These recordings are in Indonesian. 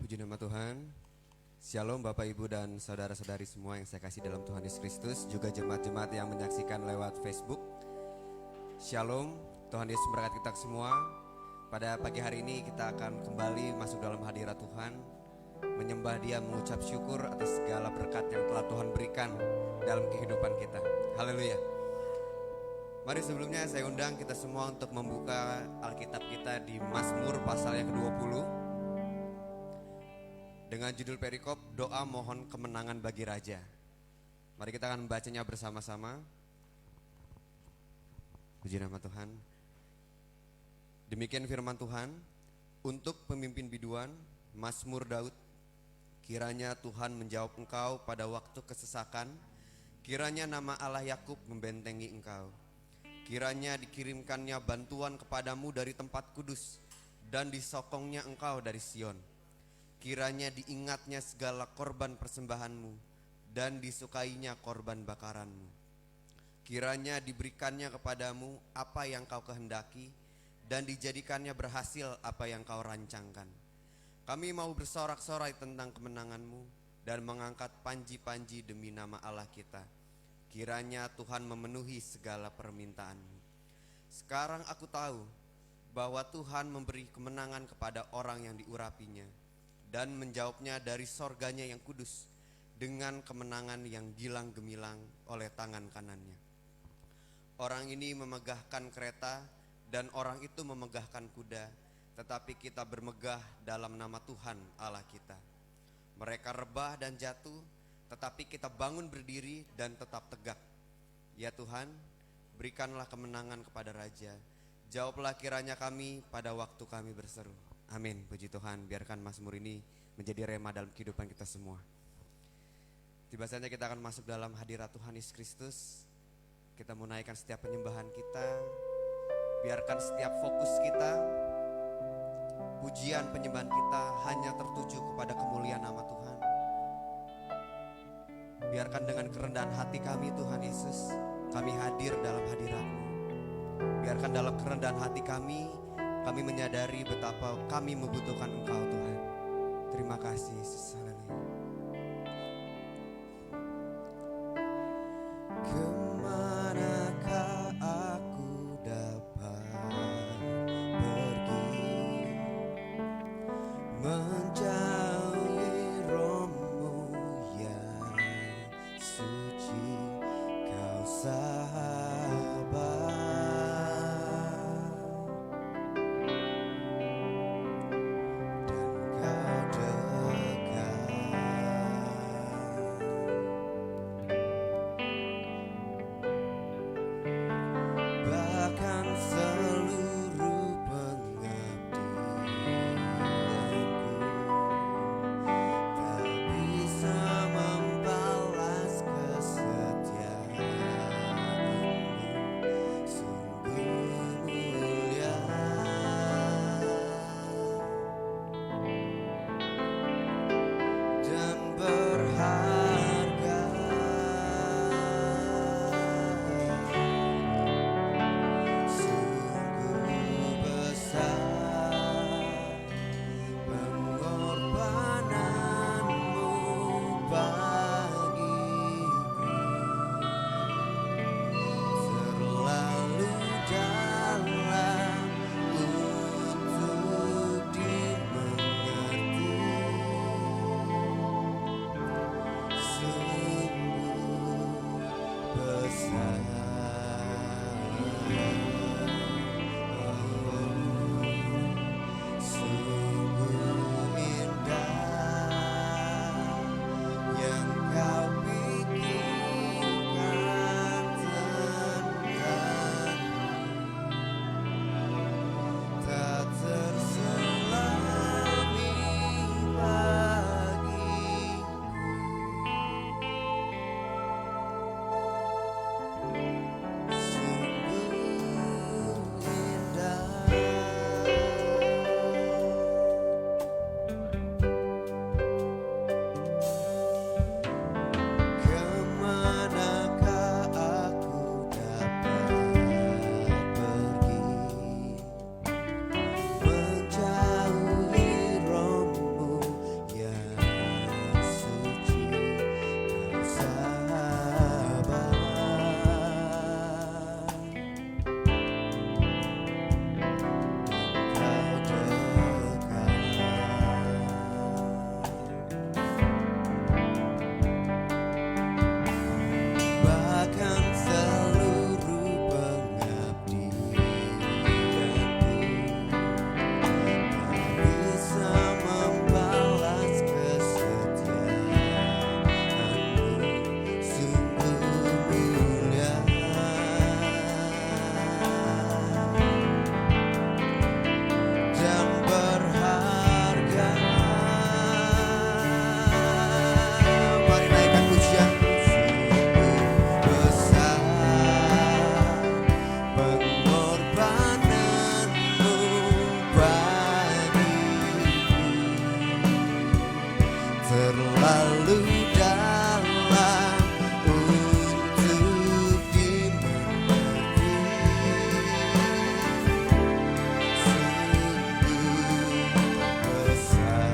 Puji nama Tuhan. Shalom Bapak Ibu dan saudara-saudari semua yang saya kasih dalam Tuhan Yesus Kristus, juga jemaat-jemaat yang menyaksikan lewat Facebook. Shalom, Tuhan Yesus memberkati kita semua. Pada pagi hari ini kita akan kembali masuk dalam hadirat Tuhan, menyembah Dia, mengucap syukur atas segala berkat yang telah Tuhan berikan dalam kehidupan kita. Haleluya. Mari sebelumnya saya undang kita semua untuk membuka Alkitab kita di Mazmur pasal yang ke-20 dengan judul perikop doa mohon kemenangan bagi raja. Mari kita akan membacanya bersama-sama. Puji nama Tuhan. Demikian firman Tuhan. Untuk pemimpin biduan, Mazmur Daud. Kiranya Tuhan menjawab engkau pada waktu kesesakan. Kiranya nama Allah Yakub membentengi engkau. Kiranya dikirimkannya bantuan kepadamu dari tempat kudus, dan disokongnya engkau dari Sion. Kiranya diingatnya segala korban persembahanmu, dan disukainya korban bakaranmu. Kiranya diberikannya kepadamu apa yang kau kehendaki, dan dijadikannya berhasil apa yang kau rancangkan. Kami mau bersorak-sorai tentang kemenanganmu, dan mengangkat panji-panji demi nama Allah kita. Kiranya Tuhan memenuhi segala permintaanmu. Sekarang aku tahu bahwa Tuhan memberi kemenangan kepada orang yang diurapinya, dan menjawabnya dari sorganya yang kudus dengan kemenangan yang gilang gemilang oleh tangan kanannya. Orang ini memegahkan kereta dan orang itu memegahkan kuda, tetapi kita bermegah dalam nama Tuhan Allah kita. Mereka rebah dan jatuh, tetapi kita bangun berdiri dan tetap tegak. Ya Tuhan, berikanlah kemenangan kepada Raja. Jawablah kiranya kami pada waktu kami berseru. Amin. Puji Tuhan. Biarkan Mazmur ini menjadi rema dalam kehidupan kita semua. Tiba saatnya kita akan masuk dalam hadirat Tuhan Yesus Kristus. Kita menaikkan setiap penyembahan kita. Biarkan setiap fokus kita, pujian penyembahan kita hanya tertuju kepada kemuliaan nama Tuhan. Biarkan dengan kerendahan hati kami Tuhan Yesus, kami hadir dalam hadirat-Mu. Biarkan dalam kerendahan hati kami Kami menyadari betapa kami membutuhkan Engkau Tuhan. Terima kasih Yesus. Kemanakah aku dapat pergi menjauhi roh-Mu yang suci, Kau sahabat dan Kau dekat. Bahkan seluruh pengabdianku tak bisa membalas kesetiaan-Mu, sungguh mulia dan berharga. Sungguh besar pengorbananmu bagiku, terlalu dalam untuk dimengerti. Sungguh besar. Sungguh indah yang Kau pikirkan tentangku, tak terselami bagiku. Sungguh indah. Kemanakah aku dapat pergi menjauhi roh-Mu yang suci, Kau sahabat dan Kau dekat. Bahkan seluruh pengabdianku tak bisa membalas kesetiaan-Mu, sungguh mulia dan berharga. Mari naikkan pujian. Sungguh besar pengorbananmu bagiku, terlalu dalam untuk dimengerti. Sungguh besar.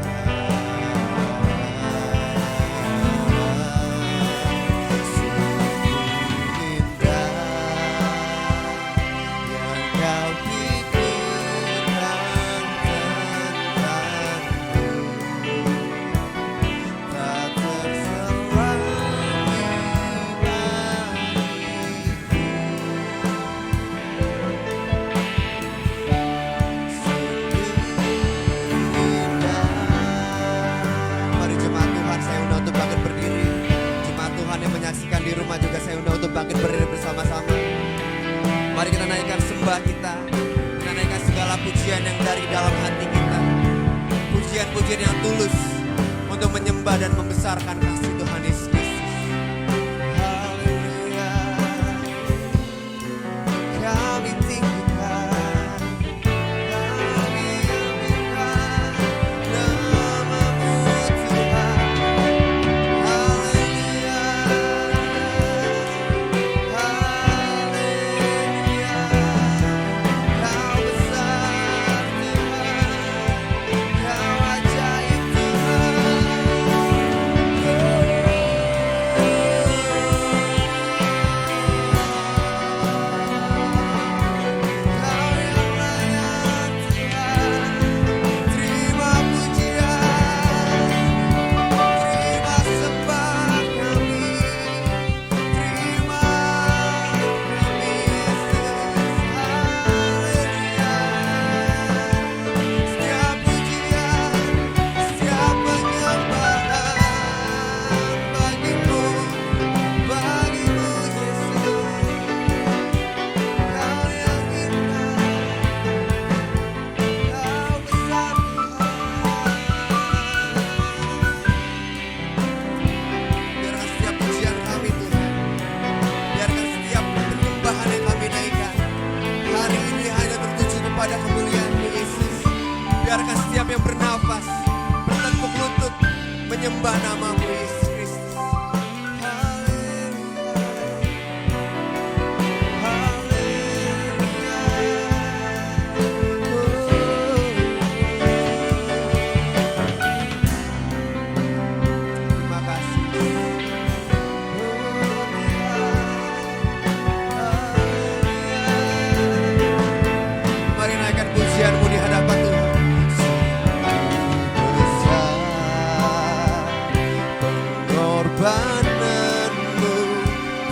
Sungguh indah yang Kau pikirkan tentangku, tak terselami bagiku. Sungguh indah. Mari jemaat Tuhan, saya undang untuk bangkit berdiri. Jemaat Tuhan yang menyaksikan di rumah juga saya undang untuk bangkit berdiri bersama-sama. Mari kita naikkan sembah kita. Kita naikkan segala pujian yang dari dalam hati kita. Pujian-pujian yang tulus untuk menyembah dan membesarkan kasih Tuhan Yesus Kristus. Haleluya. Kami tinggikan, kami tinggikan nama-Mu Tuhan. Haleluya. Haleluya. Kau besar.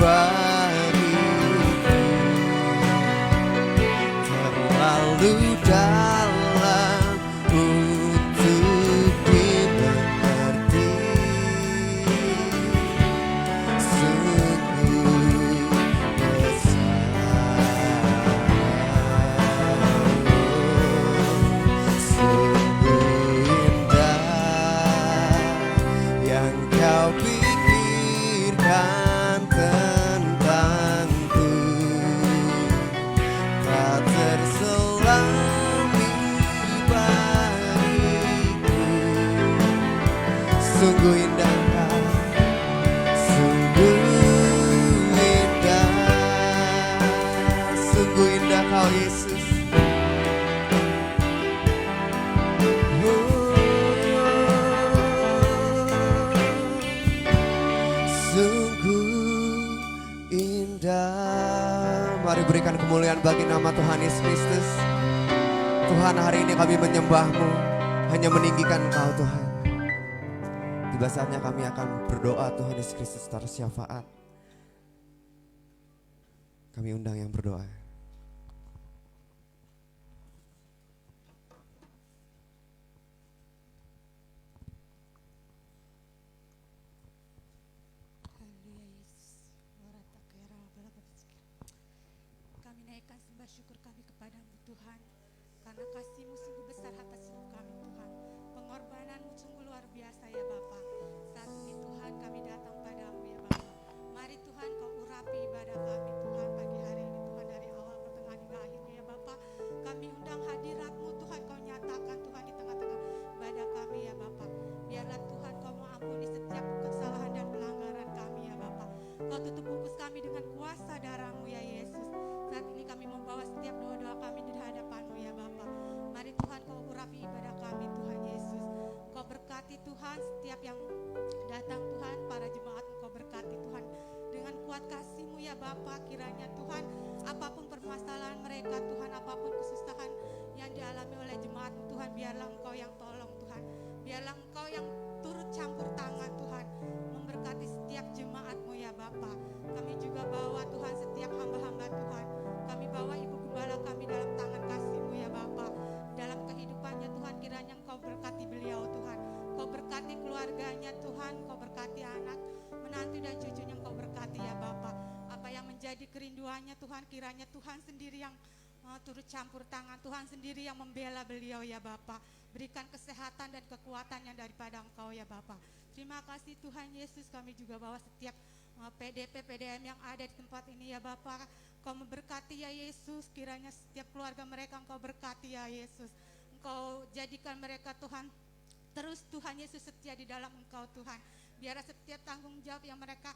bagiku, terlalu dalam untuk dimengerti. Sungguh besar, sungguh indah yang kau pikirkan tentangku, tak terselami bagiku. Sungguh indah kau, sungguh indah, sungguh indah kau Yesus. Sungguh indah. Mari berikan kemuliaan bagi nama Tuhan Yesus Kristus. Tuhan, hari ini kami menyembah-Mu, hanya meninggikan Engkau Tuhan. Tiba saatnya kami akan berdoa, Tuhan Yesus Kristus tersyafaat. Kami undang yang berdoa. Kami naikkan sembah syukur kami kepadamu Tuhan, karena kasih-Mu sungguh besar atas hidup kami Tuhan. Pengorbanan-Mu sungguh luar biasa ya Bapa. Saat ini Tuhan kami datang padamu ya Bapa. Mari Tuhan Kau urapi ibadah kami Tuhan pagi hari ini Tuhan, dari awal pertengahan hingga akhirnya ya Bapa. Kami undang hadirat-Mu Tuhan, Kau nyatakan Tuhan di tengah-tengah ibadah kami ya Bapa. Biarlah Tuhan Kau mengampuni setiap kesalahan dan pelanggaran kami ya Bapa. Kau tutup bungkus kami dengan kuasa darah-Mu ya Yesus. Saat ini kami membawa setiap doa-doa kami di hadapan-Mu ya Bapa. Mari Tuhan Kau urapi ibadah kami Tuhan Yesus. Kau berkati Tuhan setiap yang datang Tuhan, para jemaat Kau berkati Tuhan dengan kuat kasih-Mu ya Bapa. Kiranya Tuhan, apapun permasalahan mereka Tuhan, apapun kesusahan yang dialami oleh jemaat Tuhan, biarlah Engkau yang tolong Tuhan. Biarlah Engkau yang turut campur tangan Tuhan, memberkati setiap jemaat-Mu ya Bapa. Kami juga bawa Tuhan setiap hamba-hamba Tuhan. Kami bawa Ibu Gembala kami dalam tangan kasih-Mu ya Bapa. Dalam kehidupannya Tuhan, kiranya Engkau berkati beliau Tuhan. Kau berkati keluarganya Tuhan, Kau berkati anak, menantu dan cucunya Engkau berkati ya Bapa. Apa yang menjadi kerinduannya Tuhan, kiranya Tuhan sendiri yang turut campur tangan, Tuhan sendiri yang membela beliau ya Bapa. Berikan kesehatan dan kekuatan yang daripada Engkau ya Bapa. Terima kasih Tuhan Yesus. Kami juga bawa setiap PDP, PDM yang ada di tempat ini ya Bapa. Kau memberkati ya Yesus, kiranya setiap keluarga mereka Engkau berkati ya Yesus. Engkau jadikan mereka Tuhan terus Tuhan Yesus setia di dalam Engkau Tuhan. Biar setiap tanggung jawab yang mereka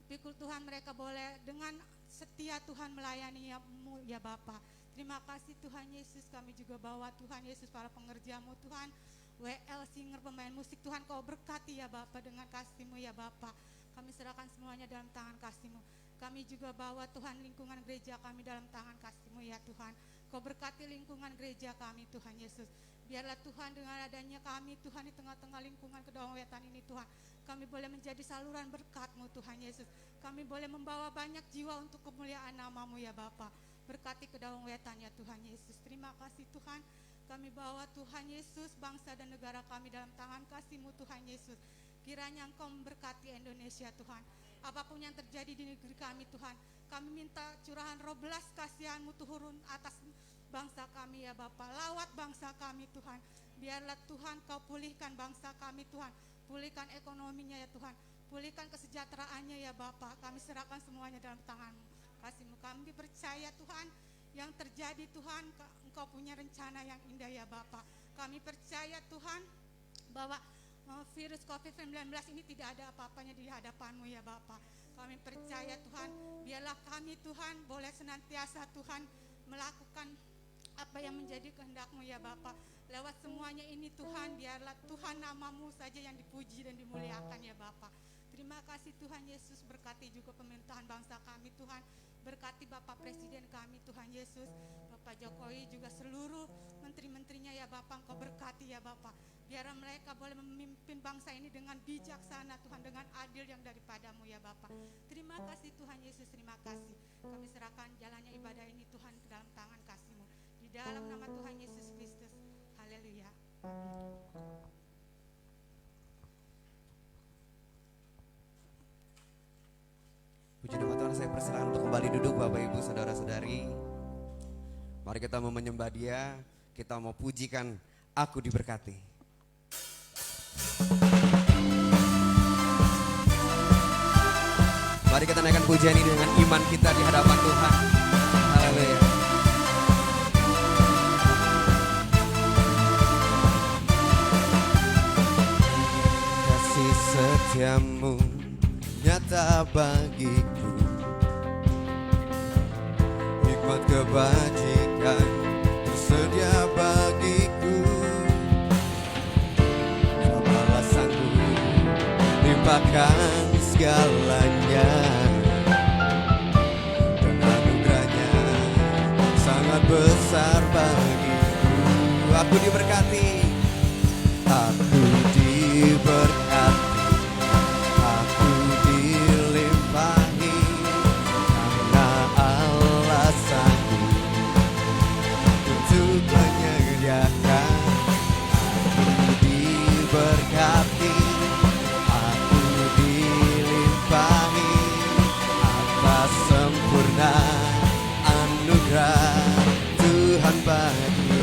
pikul Tuhan, mereka boleh dengan setia Tuhan melayani-Mu ya Bapa. Terima kasih Tuhan Yesus. Kami juga bawa Tuhan Yesus para pengerja-Mu Tuhan, WL, singer, pemain musik Tuhan, Kau berkati ya Bapa dengan kasih-Mu ya Bapa. Kami serahkan semuanya dalam tangan kasih-Mu. Kami juga bawa Tuhan lingkungan gereja kami dalam tangan kasih-Mu ya Tuhan. Kau berkati lingkungan gereja kami Tuhan Yesus. Biarlah Tuhan dengan adanya kami Tuhan di tengah-tengah lingkungan Kedaung Wetan ini Tuhan, kami boleh menjadi saluran berkat-Mu Tuhan Yesus. Kami boleh membawa banyak jiwa untuk kemuliaan nama-Mu ya Bapa. Berkati Kedaung Wetan ya Tuhan Yesus. Terima kasih Tuhan. Kami bawa Tuhan Yesus bangsa dan negara kami dalam tangan kasih-Mu Tuhan Yesus. Kiranya Engkau memberkati Indonesia Tuhan. Apapun yang terjadi di negeri kami Tuhan, kami minta curahan roh belas kasihan-Mu turun atas bangsa kami ya Bapa. Lawat bangsa kami Tuhan. Biarlah Tuhan Kau pulihkan bangsa kami Tuhan. Pulihkan ekonominya ya Tuhan. Pulihkan kesejahteraannya ya Bapa. Kami serahkan semuanya dalam tangan-Mu. Kasih-Mu kami percaya Tuhan, yang terjadi Tuhan, Engkau punya rencana yang indah ya Bapa. Kami percaya Tuhan bahwa virus COVID-19 ini tidak ada apa-apanya di hadapan-Mu ya Bapa. Kami percaya Tuhan, biarlah kami Tuhan boleh senantiasa Tuhan melakukan apa yang menjadi kehendak-Mu ya Bapa. Lewat semuanya ini Tuhan, biarlah Tuhan nama-Mu saja yang dipuji dan dimuliakan ya Bapa. Terima kasih Tuhan Yesus. Berkati juga pemerintahan bangsa kami Tuhan. Berkati Bapak Presiden kami Tuhan Yesus, Bapak Jokowi, juga seluruh menteri-menterinya ya Bapak. Engkau berkati ya Bapak. Biar mereka boleh memimpin bangsa ini dengan bijaksana Tuhan, dengan adil yang daripadamu ya Bapa. Terima kasih Tuhan Yesus, terima kasih. Kami serahkan jalannya ibadah ini Tuhan ke dalam tangan kasih-Mu. Di dalam nama Tuhan Yesus Kristus. Haleluya. Puji nama Tuhan, saya persilakan untuk kembali duduk Bapak Ibu Saudara-saudari. Mari kita mau menyembah Dia, kita mau pujikan Aku Diberkati. Mari kita naikkan pujian ini dengan iman kita di hadapan Tuhan. Haleluya. Kasih setiamu nyata bagiku, hikmat kebajikan tersedia bagiku. Balasanku limpahkan segalanya, dan anugerahnya sangat besar bagiku. Aku diberkati, aku diberkati. Berkati, aku dilimpahi atas sempurna anugerah Tuhan bagiku.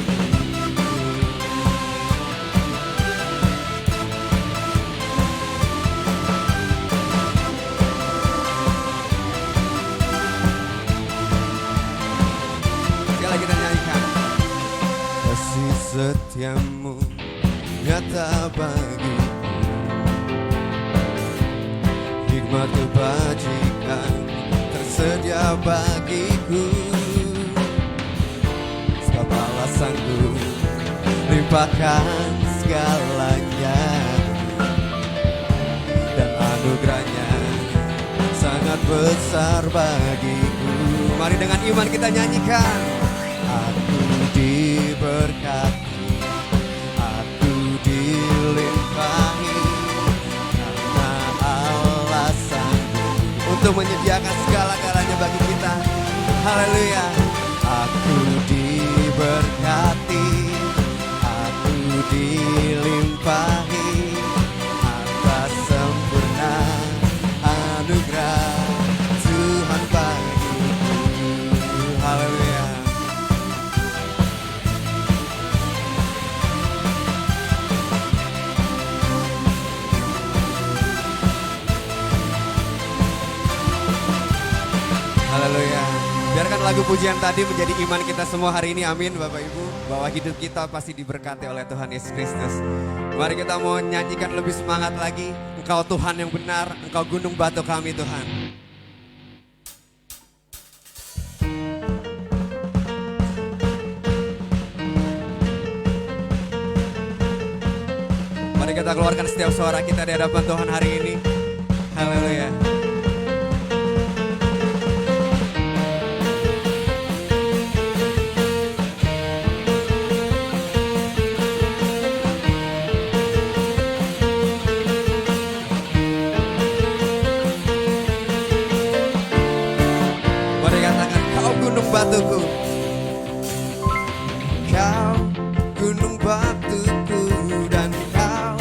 Sekali lagi kita nyanyikan. Kasih setiamu nyata bagiku, hikmat kebajikan tersedia bagiku. Segala balasanku limpahkan segalanya, dan anugerahnya sangat besar bagiku. Mari dengan iman kita nyanyikan. Aku diberkati, dilimpahi karena Allah sanggup untuk menyediakan segala-galanya bagi kita. Haleluya. Aku diberkati, aku dilimpahi atas sempurna anugerah Tuhan bagiku. Haleluya. Haleluya. Biarkan lagu pujian tadi menjadi iman kita semua hari ini. Amin Bapak Ibu. Bahwa hidup kita pasti diberkati oleh Tuhan Yesus Kristus. Mari kita mau nyanyikan lebih semangat lagi. Engkau Tuhan yang benar, Engkau gunung batu kami Tuhan. Mari kita keluarkan setiap suara kita di hadapan Tuhan hari ini. Haleluya. Batuku, kau gunung batuku, dan kau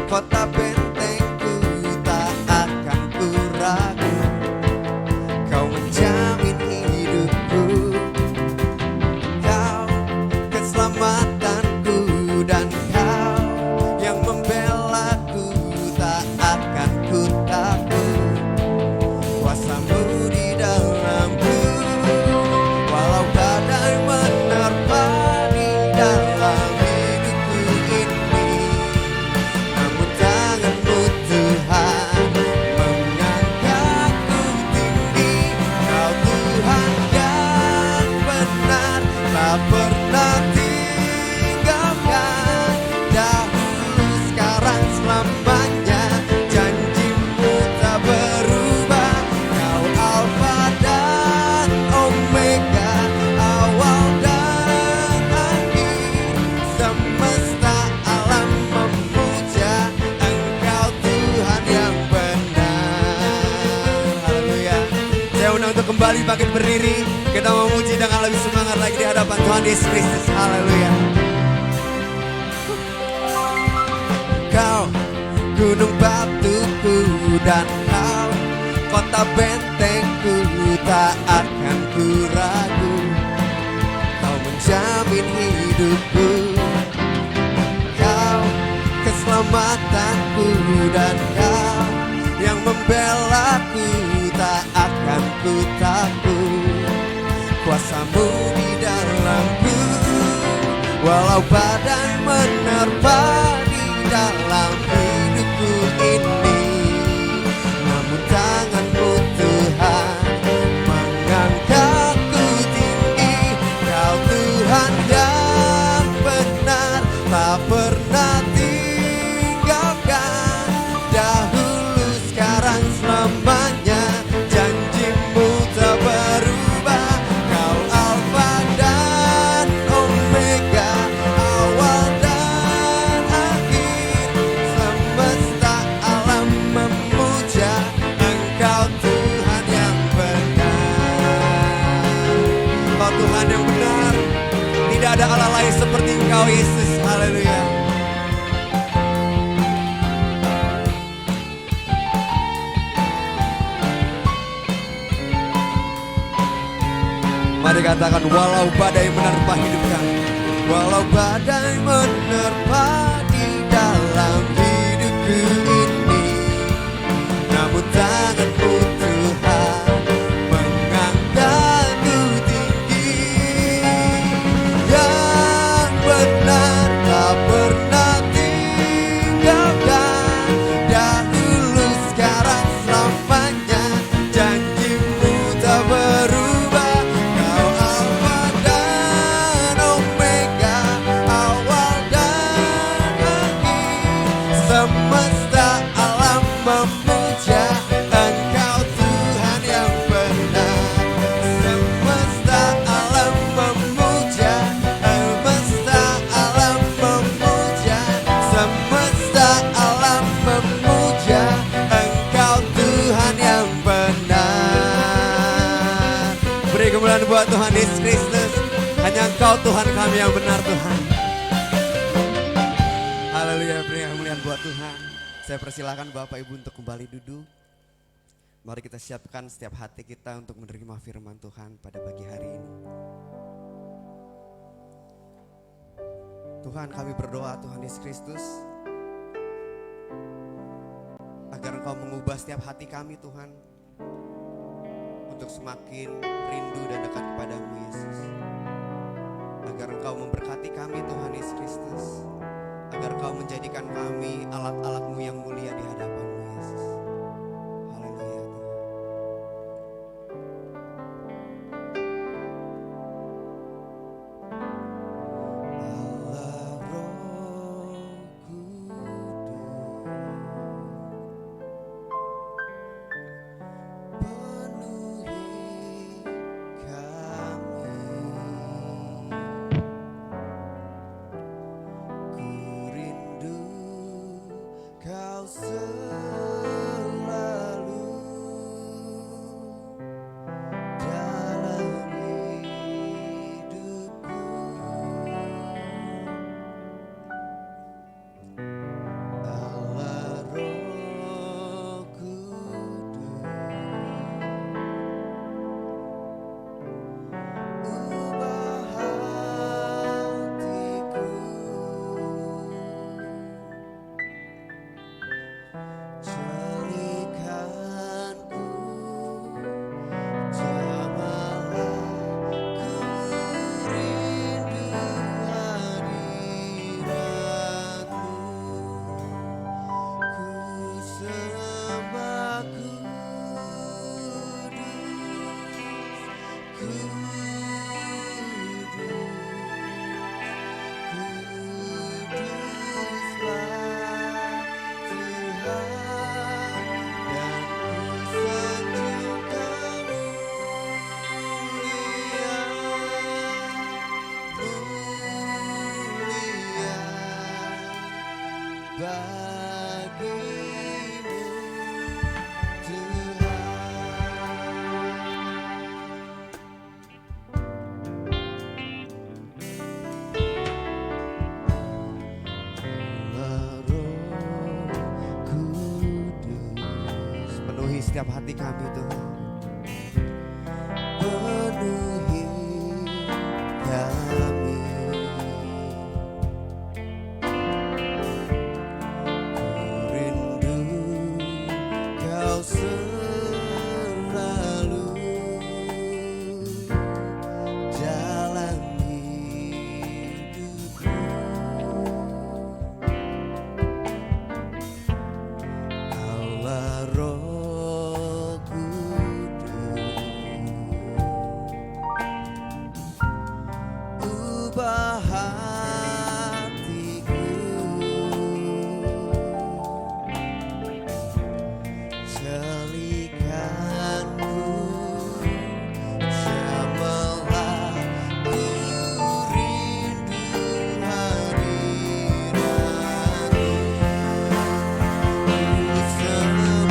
kota bentengku, tak akan ku ragu. Kau menjamin hidupku, kau keselamatanku, dan kau yang membelaku, tak akan ku takut. Kuasamu di dalamku, walau boleh untuk kembali bangkit berdiri. Kita memuji dengan lebih semangat lagi di hadapan Tuhan Yesus Kristus. Haleluya. Kau gunung batuku dan kau kota bentengku, tak akan ku ragu. Kau menjamin hidupku, kau keselamatanku, dan kau yang membelaku, tak akan ku takut. Kuasamu di dalamku, walau badai menerpa di dalam hidupku ini, namun tanganmu Tuhan mengangkatku tinggi. Kau Tuhan yang benar, tak pernah tinggalkan. Dahulu, sekarang, selamanya, janjimu tak berubah. Kau Alfa dan Omega, awal dan akhir. Semesta alam memuja Engkau Tuhan yang benar. Kau Tuhan yang benar, tidak ada Allah lain seperti Engkau Yesus. Haleluya. Mari katakan, walau badai menerpa hidup kami, walau badai menerpa di dalam hidupku ini, namun tanganmu Tuhan mengangkatku tinggi. Yang benar, tak pernah tinggalkan. Dahulu, sekarang, selamanya, janjimu tak berubah. Kau Alfa dan Omega, awal dan akhir. Semesta alam memuja Engkau Tuhan yang benar. Semesta alam memuja, semesta alam memuja, semesta alam memuja Engkau Tuhan yang benar. Beri kemuliaan buat Tuhan Yesus Kristus. Hanya Engkau Tuhan kami yang benar, Tuhan. Haleluya, beri kemuliaan buat Tuhan. Saya persilakan Bapak Ibu untuk kembali duduk. Mari kita siapkan setiap hati kita untuk menerima firman Tuhan pada pagi hari ini. Tuhan, kami berdoa Tuhan Yesus Kristus, agar Engkau mengubah setiap hati kami Tuhan, untuk semakin rindu dan dekat kepadamu Yesus. Agar Engkau memberkati kami Tuhan Yesus Kristus, agar Engkau menjadikan kami alat-alat-Mu yang mulia di hadapan-Mu Yesus. Haleluya Tuhan. Allah Roh Kudus, penuhi kami. Ku rindu Kau selalu dalam hidupku. Allah Roh Kudus, ubah hatiku, jadikanku jamalah. Ku rindu hadirat-Mu, ku sembah Kudus, Kuduslah Tuhan, dan ku sanjung kemuliaan, mulia bagimu Tuhan. hati kami Tuhan. Penuhi kami. Ku rindu Kau selalu jalan hidupku. Allah Roh Kudus, ubah hatiku, jadikanku jamalah ku rindu hadiratmu. Ku sembah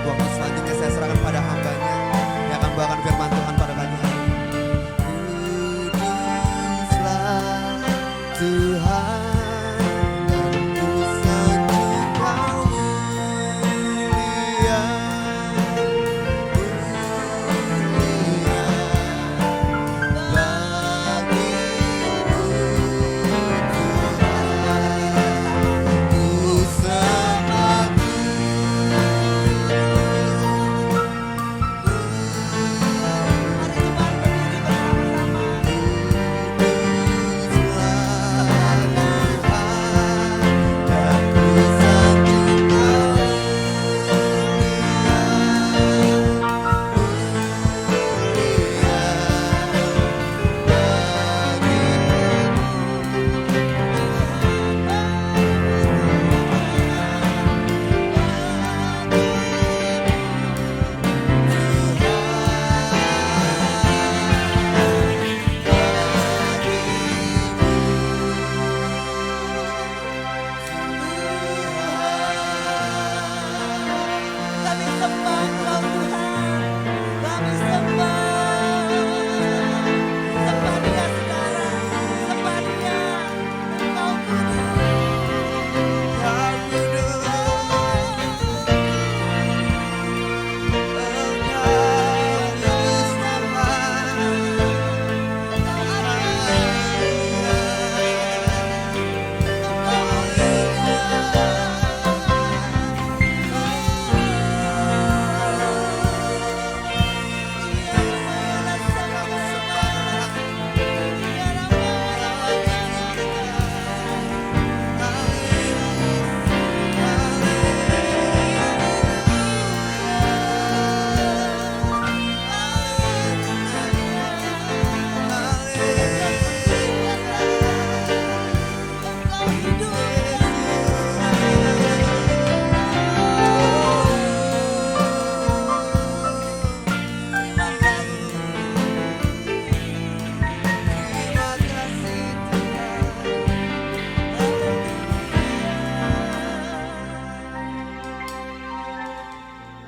Waktu selanjutnya saya serahkan pada hambanya yang akan membawakan firman Tuhan pada pagi hari. Kuduslah Tuhan dan ku sanjung Kau mulia, mulia bagimu Tuhan. Ku sembah Kami sembah Engkau Tuhan, kami sembah. Sembah Dia sekarang, sembah Dia. Engkau kudus, Kau kudus,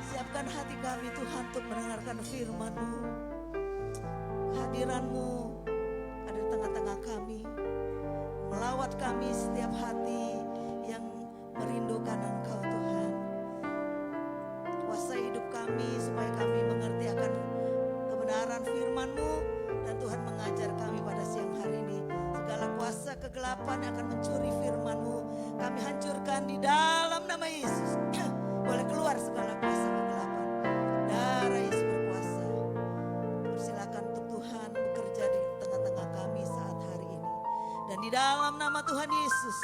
siapkan hati kami Tuhan untuk mendengarkan firman-Mu. Kehadiran-Mu ada di tengah-tengah kami, melawat kami setiap hati yang merindukan Engkau Tuhan. Kuasai hidup kami supaya kami mengerti akan kebenaran firman-Mu, dan Tuhan mengajar kami pada siang hari ini. Segala kuasa kegelapan yang akan mencuri firman-Mu, kami hancurkan di dalam nama Yesus. Boleh keluar segala kuasa kegelapan. Darah Yesus berkuasa. Persilakan untuk Tuhan bekerja di tengah-tengah kami saat hari ini. Dan di dalam nama Tuhan Yesus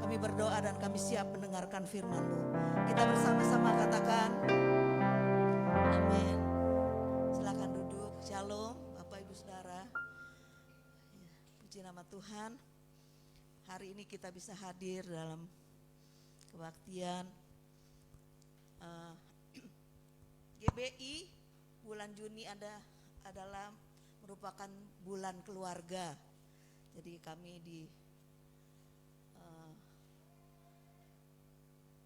kami berdoa dan kami siap mendengarkan firman-Mu. Kita bersama-sama katakan amin. Silakan duduk. Shalom Bapak Ibu Saudara. Puji nama Tuhan. Hari ini kita bisa hadir dalam kebaktian GBI. Bulan Juni adalah merupakan bulan keluarga. Jadi kami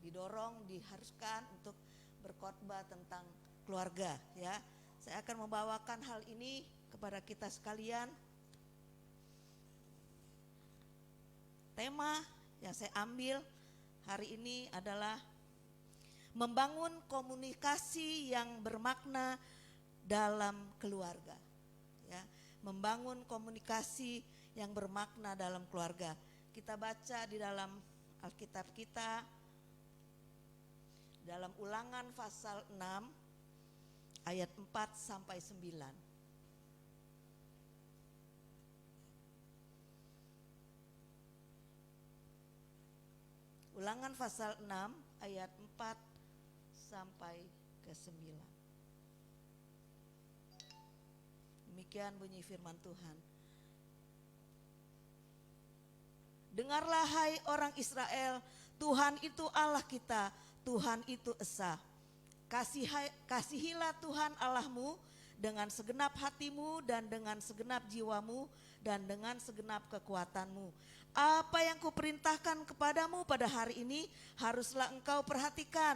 didorong, diharuskan untuk berkhotbah tentang keluarga, ya. Saya akan membawakan hal ini kepada kita sekalian. Tema yang saya ambil hari ini adalah membangun komunikasi yang bermakna dalam keluarga, ya. Membangun komunikasi yang bermakna dalam keluarga. Kita baca di dalam Alkitab kita, dalam Ulangan pasal 6 ayat 4 sampai 9. Ulangan pasal 6 ayat 4 sampai ke 9. Demikian bunyi firman Tuhan. Dengarlah hai orang Israel, Tuhan itu Allah kita, Tuhan itu esa. Kasihilah Tuhan Allahmu dengan segenap hatimu dan dengan segenap jiwamu dan dengan segenap kekuatanmu. Apa yang kuperintahkan kepadamu pada hari ini haruslah engkau perhatikan.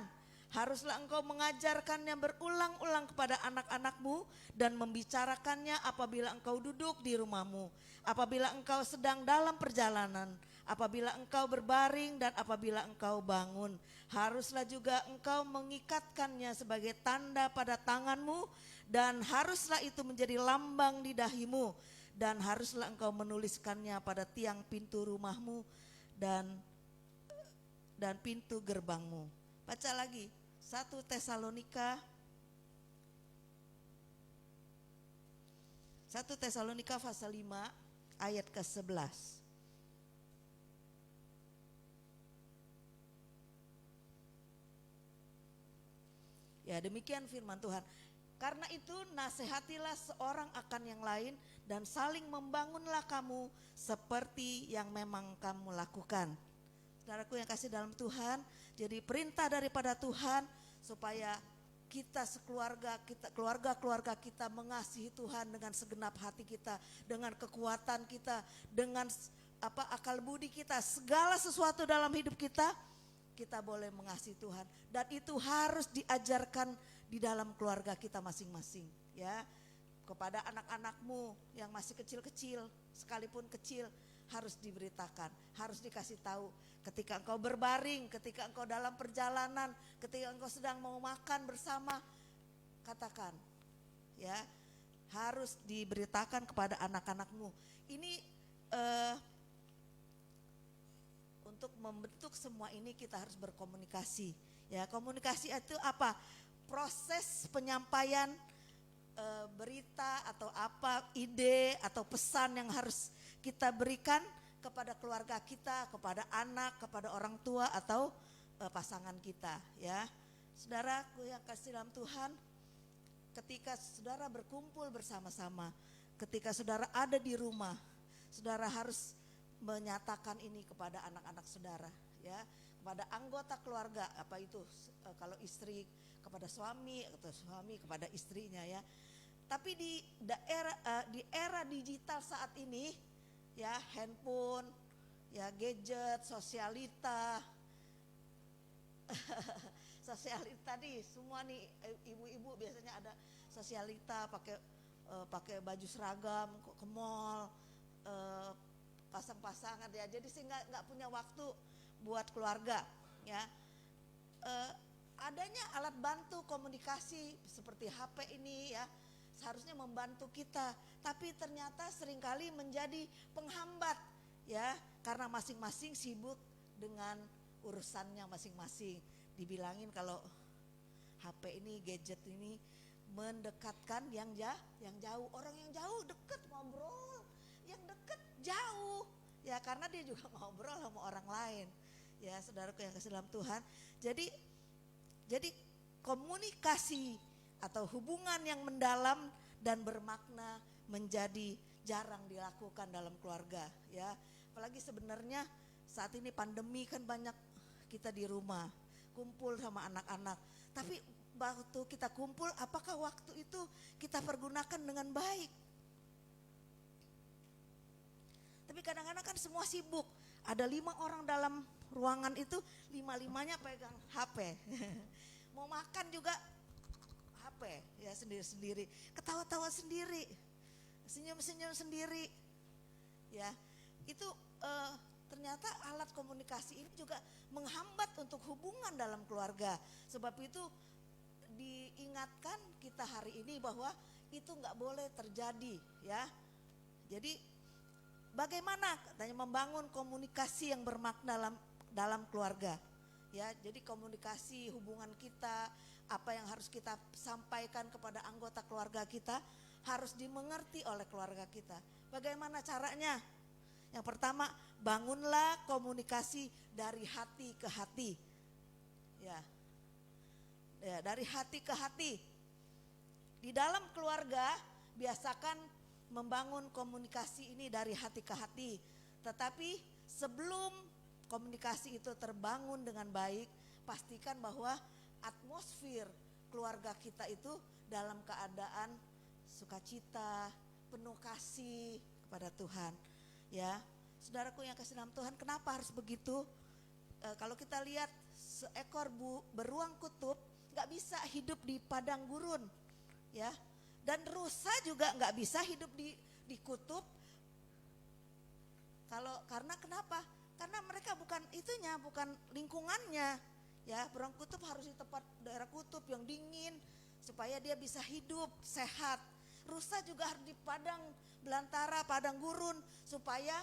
Haruslah engkau mengajarkannya berulang-ulang kepada anak-anakmu dan membicarakannya apabila engkau duduk di rumahmu, apabila engkau sedang dalam perjalanan, apabila engkau berbaring dan apabila engkau bangun. Haruslah juga engkau mengikatkannya sebagai tanda pada tanganmu dan haruslah itu menjadi lambang di dahimu. Dan haruslah engkau menuliskannya pada tiang pintu rumahmu dan pintu gerbangmu. Baca lagi 1 Tesalonika 1 Tesalonika pasal 5 ayat ke-11. Ya, demikian firman Tuhan. Karena itu nasihatilah seorang akan yang lain dan saling membangunlah kamu seperti yang memang kamu lakukan. Saudaraku yang kasih dalam Tuhan, jadi perintah daripada Tuhan supaya kita sekeluarga, keluarga-keluarga kita mengasihi Tuhan dengan segenap hati kita, dengan kekuatan kita, dengan akal budi kita, segala sesuatu dalam hidup kita boleh mengasihi Tuhan. Dan itu harus diajarkan di dalam keluarga kita masing-masing, ya. Kepada anak-anakmu yang masih kecil-kecil, sekalipun kecil, harus diberitakan, harus dikasih tahu. Ketika engkau berbaring, ketika engkau dalam perjalanan, ketika engkau sedang mau makan bersama, katakan, ya, harus diberitakan kepada anak-anakmu. Ini untuk membentuk semua ini kita harus berkomunikasi, ya. Komunikasi itu apa? Proses penyampaian berita atau apa, ide atau pesan yang harus kita berikan kepada keluarga kita, kepada anak, kepada orang tua atau pasangan kita, ya. Saudaraku yang kasih dalam Tuhan, ketika saudara berkumpul bersama-sama, ketika saudara ada di rumah, saudara harus menyatakan ini kepada anak-anak saudara, ya, kepada anggota keluarga, apa itu kalau istri kepada suami atau suami kepada istrinya, ya. Tapi di era digital saat ini, ya, handphone, ya, gadget, sosialita, sosialita nih semua nih, ibu-ibu biasanya ada sosialita pakai baju seragam ke mall, pasang-pasangan, ya. Jadi sih nggak punya waktu buat keluarga, ya. Adanya alat bantu komunikasi seperti HP ini, ya, seharusnya membantu kita, tapi ternyata seringkali menjadi penghambat, ya, karena masing-masing sibuk dengan urusannya masing-masing. Dibilangin kalau HP ini, gadget ini mendekatkan yang jauh. Orang yang jauh deket ngobrol, yang deket jauh. Ya karena dia juga ngobrol sama orang lain. Ya saudaraku yang kasih dalam Tuhan. Jadi komunikasi atau hubungan yang mendalam dan bermakna menjadi jarang dilakukan dalam keluarga, ya. Apalagi sebenarnya saat ini pandemi kan banyak kita di rumah kumpul sama anak-anak. Tapi waktu kita kumpul, apakah waktu itu kita pergunakan dengan baik? Tapi kadang-kadang kan semua sibuk. Ada 5 orang dalam ruangan itu, 5-5-nya pegang HP. Mau makan juga HP, ya sendiri-sendiri. Ketawa-tawa sendiri, senyum-senyum sendiri. Ya, itu ternyata alat komunikasi ini juga menghambat untuk hubungan dalam keluarga. Sebab itu diingatkan kita hari ini bahwa itu nggak boleh terjadi, ya. Jadi bagaimana katanya membangun komunikasi yang bermakna dalam keluarga, ya. Jadi komunikasi hubungan kita, apa yang harus kita sampaikan kepada anggota keluarga kita harus dimengerti oleh keluarga kita. Bagaimana caranya? Yang pertama, bangunlah komunikasi dari hati ke hati. Ya, dari hati ke hati. Di dalam keluarga biasakan membangun komunikasi ini dari hati ke hati. Tetapi sebelum komunikasi itu terbangun dengan baik, pastikan bahwa atmosfer keluarga kita itu dalam keadaan sukacita, penuh kasih kepada Tuhan. Ya, saudaraku yang kasih dalam Tuhan, kenapa harus begitu? Kalau kita lihat seekor beruang kutub nggak bisa hidup di padang gurun, ya. Dan rusa juga nggak bisa hidup di kutub. Karena kenapa? Karena mereka bukan itunya, bukan lingkungannya. Ya, beruang kutub harus di tempat daerah kutub yang dingin supaya dia bisa hidup sehat. Rusa juga harus di padang belantara, padang gurun supaya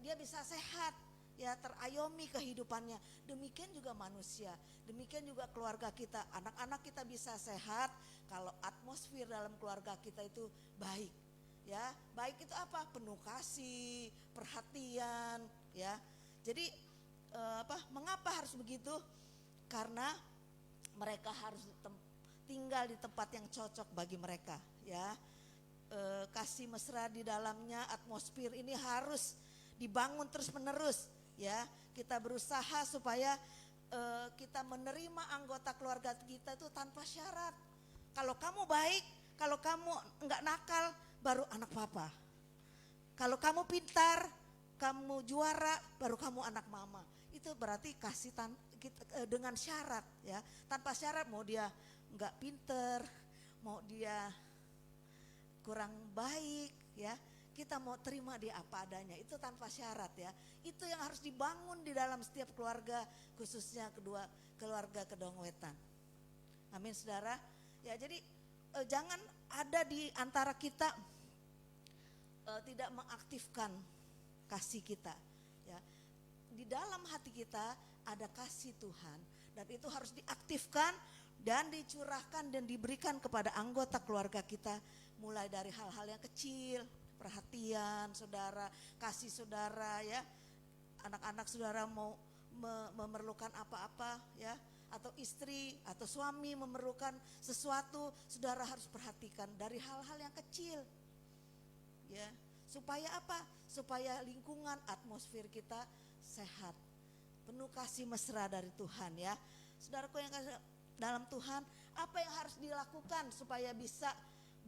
dia bisa sehat, ya, terayomi kehidupannya. Demikian juga manusia, demikian juga keluarga kita, anak-anak kita bisa sehat kalau atmosfer dalam keluarga kita itu baik. Ya, baik itu apa? Penuh kasih, perhatian, ya. Jadi mengapa harus begitu? Karena mereka harus tinggal di tempat yang cocok bagi mereka, ya. Kasih mesra di dalamnya, atmosfer ini harus dibangun terus-menerus, ya. Kita berusaha supaya kita menerima anggota keluarga kita itu tanpa syarat. Kalau kamu baik, kalau kamu enggak nakal, baru anak papa. Kalau kamu pintar, kamu juara, baru kamu anak mama. Itu berarti kasih dengan syarat, ya. Tanpa syarat, mau dia enggak pinter, mau dia kurang baik, ya, kita mau terima dia apa adanya, itu tanpa syarat, ya. Itu yang harus dibangun di dalam setiap keluarga, khususnya keluarga Kedongwetan. Amin, saudara. Ya, jadi jangan ada di antara kita tidak mengaktifkan kasih kita, ya. Di dalam hati kita ada kasih Tuhan dan itu harus diaktifkan dan dicurahkan dan diberikan kepada anggota keluarga kita, mulai dari hal-hal yang kecil, perhatian saudara, kasih saudara, ya. Anak-anak saudara mau memerlukan apa-apa, ya, atau istri atau suami memerlukan sesuatu, saudara harus perhatikan dari hal-hal yang kecil, ya. Supaya apa? Supaya lingkungan, atmosfer kita sehat, penuh kasih mesra dari Tuhan, ya. Saudaraku yang kasih dalam Tuhan, apa yang harus dilakukan supaya bisa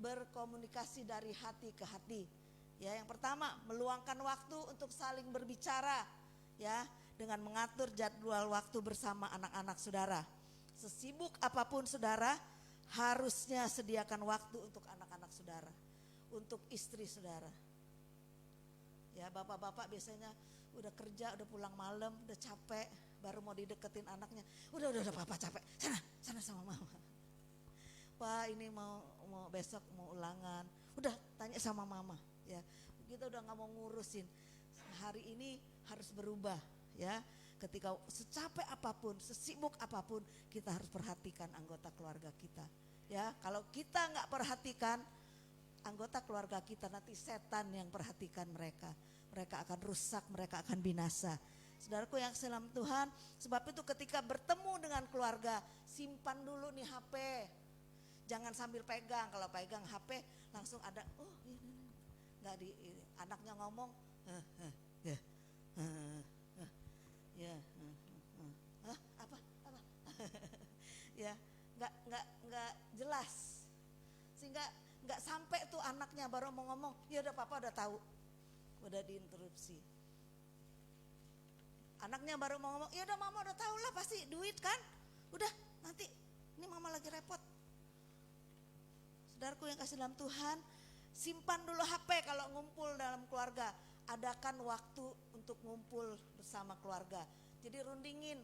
berkomunikasi dari hati ke hati? Ya, yang pertama, meluangkan waktu untuk saling berbicara, ya, dengan mengatur jadwal waktu bersama anak-anak saudara. Sesibuk apapun saudara, harusnya sediakan waktu untuk anak-anak saudara, untuk istri saudara. Ya, bapak-bapak biasanya udah kerja, udah pulang malam, udah capek, baru mau dideketin anaknya. Udah papa capek, sana sama mama. Pak, ini mau besok mau ulangan. Udah tanya sama mama, ya. Kita udah nggak mau ngurusin. Hari ini harus berubah ya. Ketika secapek apapun, sesibuk apapun, kita harus perhatikan anggota keluarga kita. Ya, kalau kita nggak perhatikan anggota keluarga kita, nanti setan yang perhatikan mereka. Mereka akan rusak, mereka akan binasa. Saudaraku yang dalam Tuhan, sebab itu ketika bertemu dengan keluarga, simpan dulu nih HP. Jangan sambil pegang, kalau pegang HP langsung ada, nggak anaknya ngomong, ya, apa, ya, nggak jelas, sehingga nggak sampai tuh anaknya baru mau ngomong, ya udah papa udah tahu, udah diinterupsi. Anaknya baru mau ngomong, ya udah mama udah tahu lah pasti duit kan, udah nanti ini mama lagi repot. Saudaraku yang kasih dalam Tuhan, simpan dulu HP kalau ngumpul dalam keluarga. Adakan waktu untuk ngumpul bersama keluarga. Jadi rundingin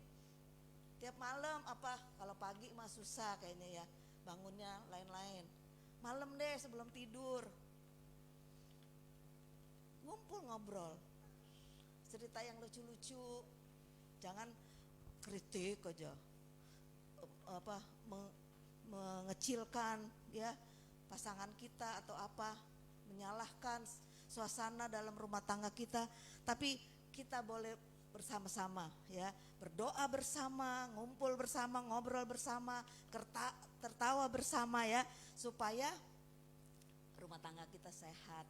tiap malam apa, kalau pagi mah susah kayaknya ya, bangunnya lain-lain. Malam deh sebelum tidur, ngumpul ngobrol, cerita yang lucu-lucu, jangan kritik aja, apa mengecilkan ya pasangan kita atau apa, menyalahkan suasana dalam rumah tangga kita. Tapi kita boleh bersama-sama ya, berdoa bersama, ngumpul bersama, ngobrol bersama, tertawa bersama ya, supaya rumah tangga kita sehat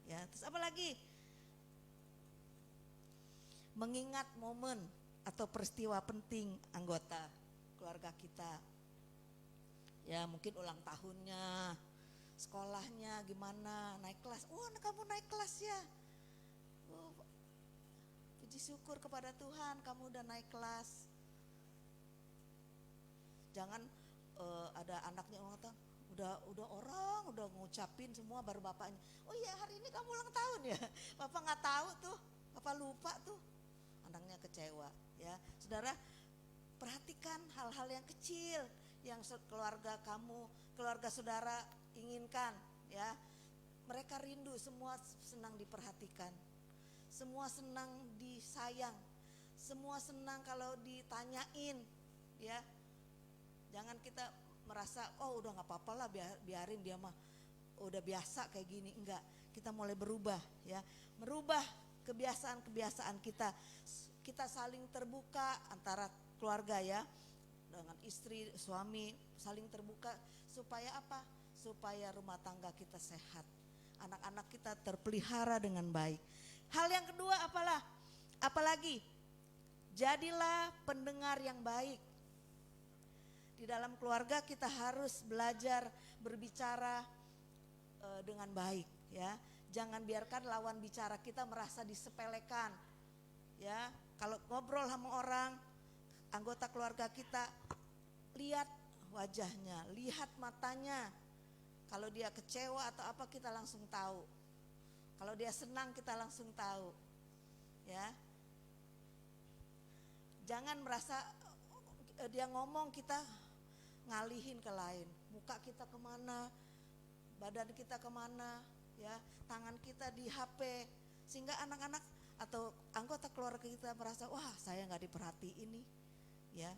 ya. Terus apa lagi? Mengingat momen atau peristiwa penting anggota keluarga kita. Ya mungkin ulang tahunnya, sekolahnya gimana, naik kelas. Oh kamu naik kelas ya. Oh, puji syukur kepada Tuhan kamu udah naik kelas. Jangan ada anaknya ulang tahun, udah orang udah ngucapin semua baru bapaknya. Oh iya hari ini kamu ulang tahun ya. Bapak nggak tahu tuh, bapak lupa tuh. Anaknya kecewa ya. Saudara, perhatikan hal-hal yang kecil yang keluarga kamu, keluarga saudara inginkan ya. Mereka rindu, semua senang diperhatikan, semua senang disayang, semua senang kalau ditanyain ya. Jangan kita merasa oh udah gak apa-apa lah, biarin dia mah udah biasa kayak gini. Enggak, kita mulai berubah ya, merubah kebiasaan-kebiasaan kita. Kita saling terbuka antara keluarga ya, dengan istri, suami saling terbuka supaya apa? Supaya rumah tangga kita sehat, anak-anak kita terpelihara dengan baik. Hal yang kedua apalagi? Jadilah pendengar yang baik. Di dalam keluarga kita harus belajar berbicara dengan baik ya. Jangan biarkan lawan bicara kita merasa disepelekan ya. Kalau ngobrol sama orang, anggota keluarga kita, lihat wajahnya, lihat matanya. Kalau dia kecewa atau apa kita langsung tahu. Kalau dia senang kita langsung tahu ya. Jangan merasa dia ngomong kita ngalihin ke lain, muka kita kemana, badan kita kemana ya, tangan kita di HP, sehingga anak-anak atau anggota keluarga kita merasa wah saya nggak diperhatiin nih ya.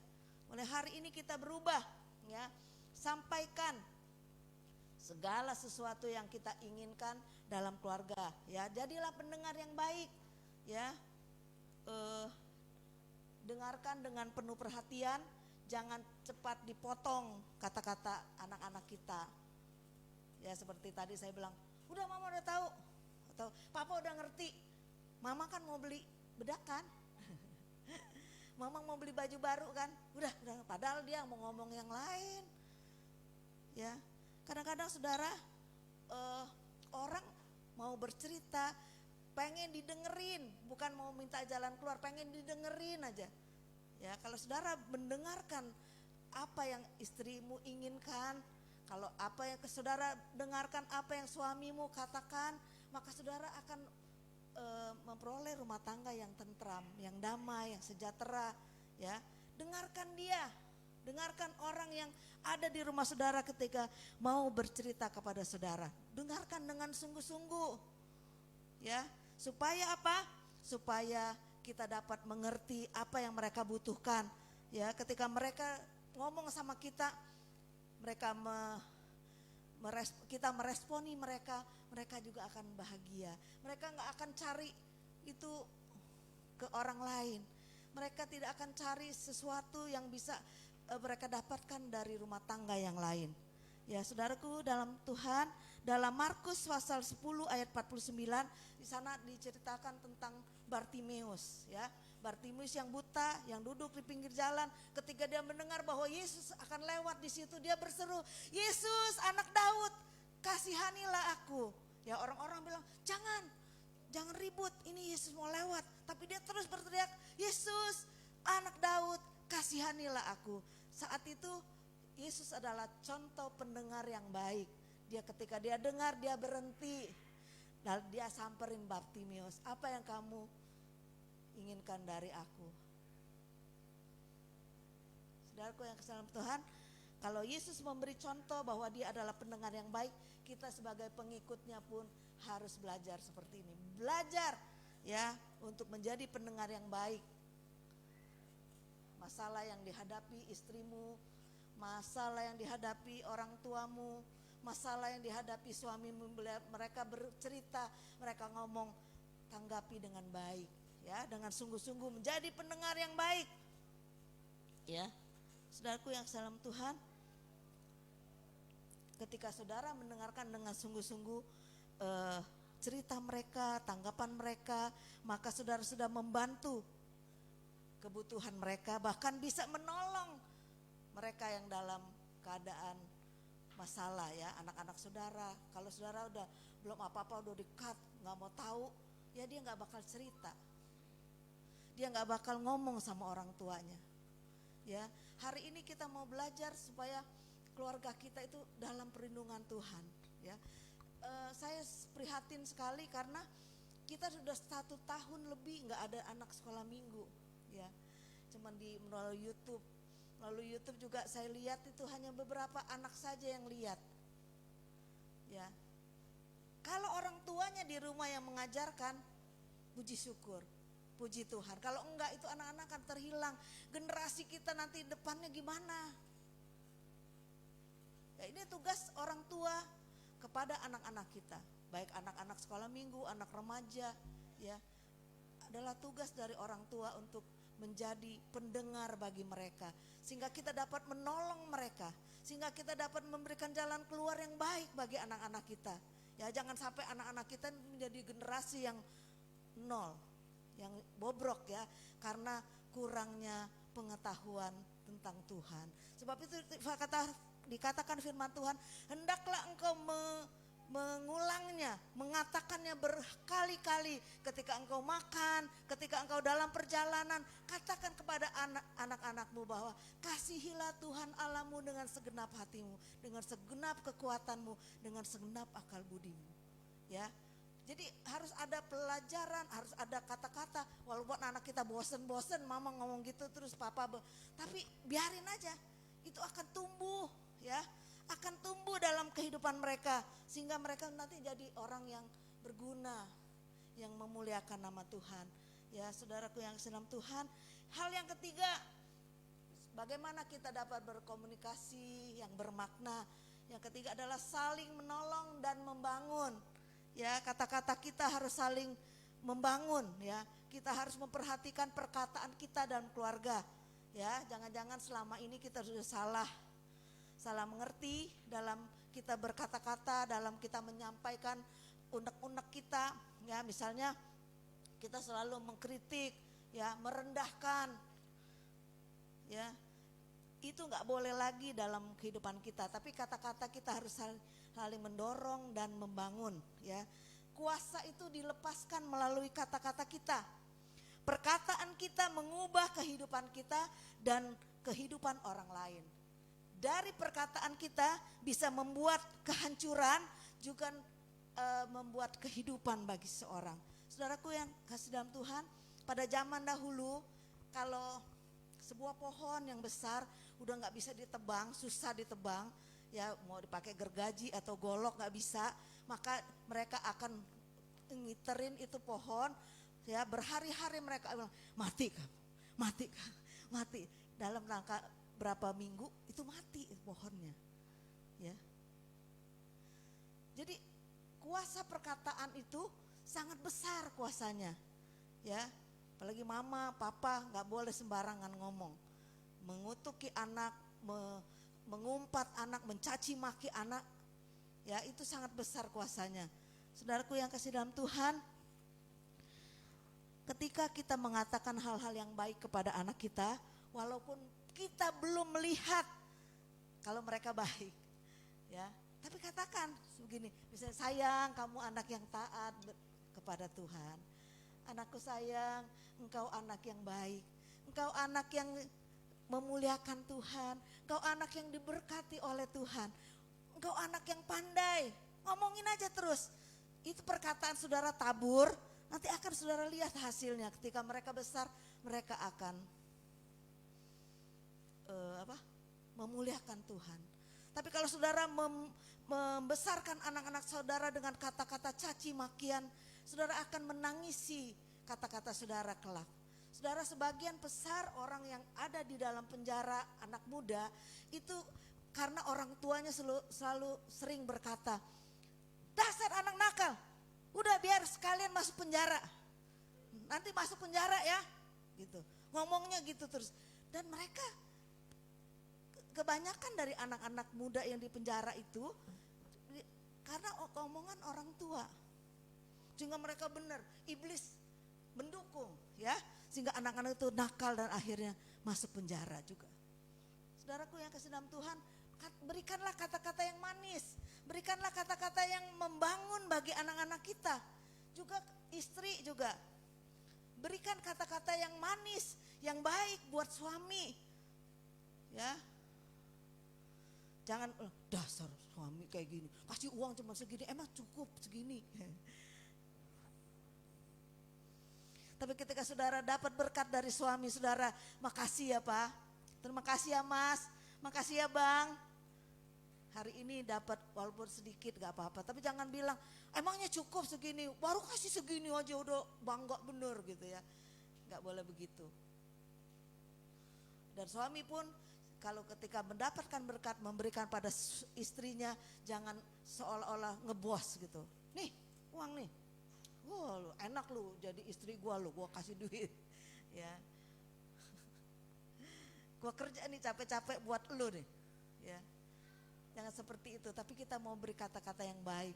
Mulai hari ini kita berubah ya, sampaikan segala sesuatu yang kita inginkan dalam keluarga ya. Jadilah pendengar yang baik ya, dengarkan dengan penuh perhatian. Jangan cepat dipotong kata-kata anak-anak kita ya. Seperti tadi saya bilang, udah mama udah tahu, atau papa udah ngerti, mama kan mau beli bedak kan, mama mau beli baju baru kan, udah padahal dia mau ngomong yang lain ya. Kadang-kadang saudara, orang mau bercerita pengen didengerin, bukan mau minta jalan keluar, pengen didengerin aja ya. Kalau saudara mendengarkan apa yang istrimu inginkan, kalau apa yang saudara dengarkan apa yang suamimu katakan, maka saudara akan memperoleh rumah tangga yang tentram, yang damai, yang sejahtera ya. Dengarkan dia, dengarkan orang yang ada di rumah saudara ketika mau bercerita kepada saudara. Dengarkan dengan sungguh-sungguh ya, supaya apa? Supaya kita dapat mengerti apa yang mereka butuhkan. Ya, ketika mereka ngomong sama kita, mereka kita meresponi mereka, mereka juga akan bahagia. Mereka nggak akan cari itu ke orang lain. Mereka tidak akan cari sesuatu yang bisa mereka dapatkan dari rumah tangga yang lain. Ya, saudaraku dalam Tuhan, dalam Markus pasal 10 ayat 49, di sana diceritakan tentang Bartimeus, ya. Bartimeus yang buta, yang duduk di pinggir jalan, ketika dia mendengar bahwa Yesus akan lewat di situ, dia berseru, "Yesus, anak Daud, kasihanilah aku." Ya, orang-orang bilang, "Jangan ribut, ini Yesus mau lewat." Tapi dia terus berteriak, "Yesus, anak Daud, kasihanilah aku." Saat itu Yesus adalah contoh pendengar yang baik. Ketika dia dengar, dia berhenti. Lalu dia samperin Bartimeus, "Apa yang kamu inginkan dari aku?" Saudaraku yang kasih dalam Tuhan, kalau Yesus memberi contoh bahwa dia adalah pendengar yang baik, kita sebagai pengikutnya pun harus belajar seperti ini. Belajar ya untuk menjadi pendengar yang baik. Masalah yang dihadapi istrimu, masalah yang dihadapi orang tuamu, masalah yang dihadapi suamimu, mereka bercerita, mereka ngomong, tanggapi dengan baik, ya, dengan sungguh-sungguh menjadi pendengar yang baik. Ya, saudaraku yang salam Tuhan, ketika saudara mendengarkan dengan sungguh-sungguh cerita mereka, tanggapan mereka, maka saudara sudah membantu kebutuhan mereka, bahkan bisa menolong mereka yang dalam keadaan masalah, ya, anak-anak saudara. Kalau saudara udah belum apa-apa, udah dekat, nggak mau tahu, ya dia nggak bakal cerita, dia nggak bakal ngomong sama orang tuanya. Ya, hari ini kita mau belajar supaya keluarga kita itu dalam perlindungan Tuhan. Ya, saya prihatin sekali karena kita sudah 1 tahun lebih nggak ada anak sekolah minggu. Ya, cuman melalui YouTube. Lalu YouTube juga saya lihat itu hanya beberapa anak saja yang lihat. Ya, kalau orang tuanya di rumah yang mengajarkan, puji syukur, puji Tuhan. Kalau enggak, itu anak-anak akan terhilang. Generasi kita nanti depannya gimana? Ya, ini tugas orang tua kepada anak-anak kita, baik anak-anak sekolah minggu, anak remaja, ya, adalah tugas dari orang tua untuk menjadi pendengar bagi mereka, sehingga kita dapat menolong mereka, sehingga kita dapat memberikan jalan keluar yang baik bagi anak-anak kita. Ya, jangan sampai anak-anak kita menjadi generasi yang nol, yang bobrok, ya, karena kurangnya pengetahuan tentang Tuhan. Sebab itu dikatakan firman Tuhan, hendaklah engkau mengulangnya, mengatakannya berkali-kali ketika engkau makan, ketika engkau dalam perjalanan. Katakan kepada anak-anakmu bahwa kasihilah Tuhan Allahmu dengan segenap hatimu, dengan segenap kekuatanmu, dengan segenap akal budimu. Ya, jadi harus ada pelajaran, harus ada kata-kata. Walaupun anak kita bosen-bosen, mama ngomong gitu terus papa, tapi biarin aja, itu akan tumbuh, ya, akan tumbuh dalam kehidupan mereka, sehingga mereka nanti jadi orang yang berguna, yang memuliakan nama Tuhan. Ya, saudaraku yang senang Tuhan, hal yang ketiga, bagaimana kita dapat berkomunikasi yang bermakna. Yang ketiga adalah saling menolong dan membangun. Ya, kata-kata kita harus saling membangun, ya. Kita harus memperhatikan perkataan kita dan keluarga. Ya, jangan-jangan selama ini kita sudah salah mengerti dalam kita berkata-kata, dalam kita menyampaikan unek-unek kita, ya, misalnya kita selalu mengkritik, ya, merendahkan, ya, itu nggak boleh lagi dalam kehidupan kita. Tapi kata-kata kita harus saling mendorong dan membangun, ya. Kuasa itu dilepaskan melalui kata-kata kita. Perkataan kita mengubah kehidupan kita dan kehidupan orang lain. Dari perkataan kita bisa membuat kehancuran, juga membuat kehidupan bagi seorang. Saudaraku yang kasih dalam Tuhan, pada zaman dahulu kalau sebuah pohon yang besar udah nggak bisa ditebang, susah ditebang, ya, mau dipakai gergaji atau golok nggak bisa, maka mereka akan ngiterin itu pohon Ya, berhari-hari mereka bilang, mati kamu, mati kamu, mati. Dalam rangka berapa minggu itu mati pohonnya. Ya. Jadi kuasa perkataan itu sangat besar kuasanya. Ya, apalagi mama, papa nggak boleh sembarangan ngomong. Mengutuki anak, mengumpat anak, mencaci maki anak. Ya, itu sangat besar kuasanya. Saudaraku yang kasih dalam Tuhan, ketika kita mengatakan hal-hal yang baik kepada anak kita, walaupun kita belum melihat kalau mereka baik, ya, tapi katakan begini, misalnya, sayang, kamu anak yang taat kepada Tuhan. Anakku sayang, engkau anak yang baik, engkau anak yang memuliakan Tuhan, engkau anak yang diberkati oleh Tuhan, engkau anak yang pandai. Ngomongin aja terus. Itu perkataan saudara tabur, nanti akan saudara lihat hasilnya. Ketika mereka besar, mereka akan memuliakan Tuhan. Tapi kalau saudara membesarkan anak-anak saudara dengan kata-kata caci makian, saudara akan menangisi kata-kata saudara kelak. Saudara, sebagian besar orang yang ada di dalam penjara, anak muda, itu karena orang tuanya selalu sering berkata, dasar anak nakal, udah biar sekalian masuk penjara, nanti masuk penjara ya, gitu. Ngomongnya gitu terus. Dan mereka, kebanyakan dari anak-anak muda yang di penjara itu karena omongan orang tua, sehingga mereka benar, iblis mendukung, ya, sehingga anak-anak itu nakal dan akhirnya masuk penjara juga. Saudaraku yang kasih dalam Tuhan, berikanlah kata-kata yang manis, berikanlah kata-kata yang membangun bagi anak-anak kita, juga istri juga. Berikan kata-kata yang manis, yang baik buat suami, ya. Jangan dasar suami kayak gini, kasih uang cuma segini, emang cukup segini. Tapi ketika saudara dapat berkat dari suami saudara, makasih ya Pak, terima kasih ya Mas, makasih ya Bang. Hari ini dapat walaupun sedikit gak apa-apa, tapi jangan bilang emangnya cukup segini, baru kasih segini aja udah bangga bener gitu ya. Gak boleh begitu. Dan suami pun kalau ketika mendapatkan berkat memberikan pada istrinya, jangan seolah-olah ngebos gitu. Nih uang nih, wah lu enak lu jadi istri gua kasih duit, ya. Gua kerja nih capek-capek buat lu nih, ya. Jangan seperti itu, tapi kita mau beri kata-kata yang baik.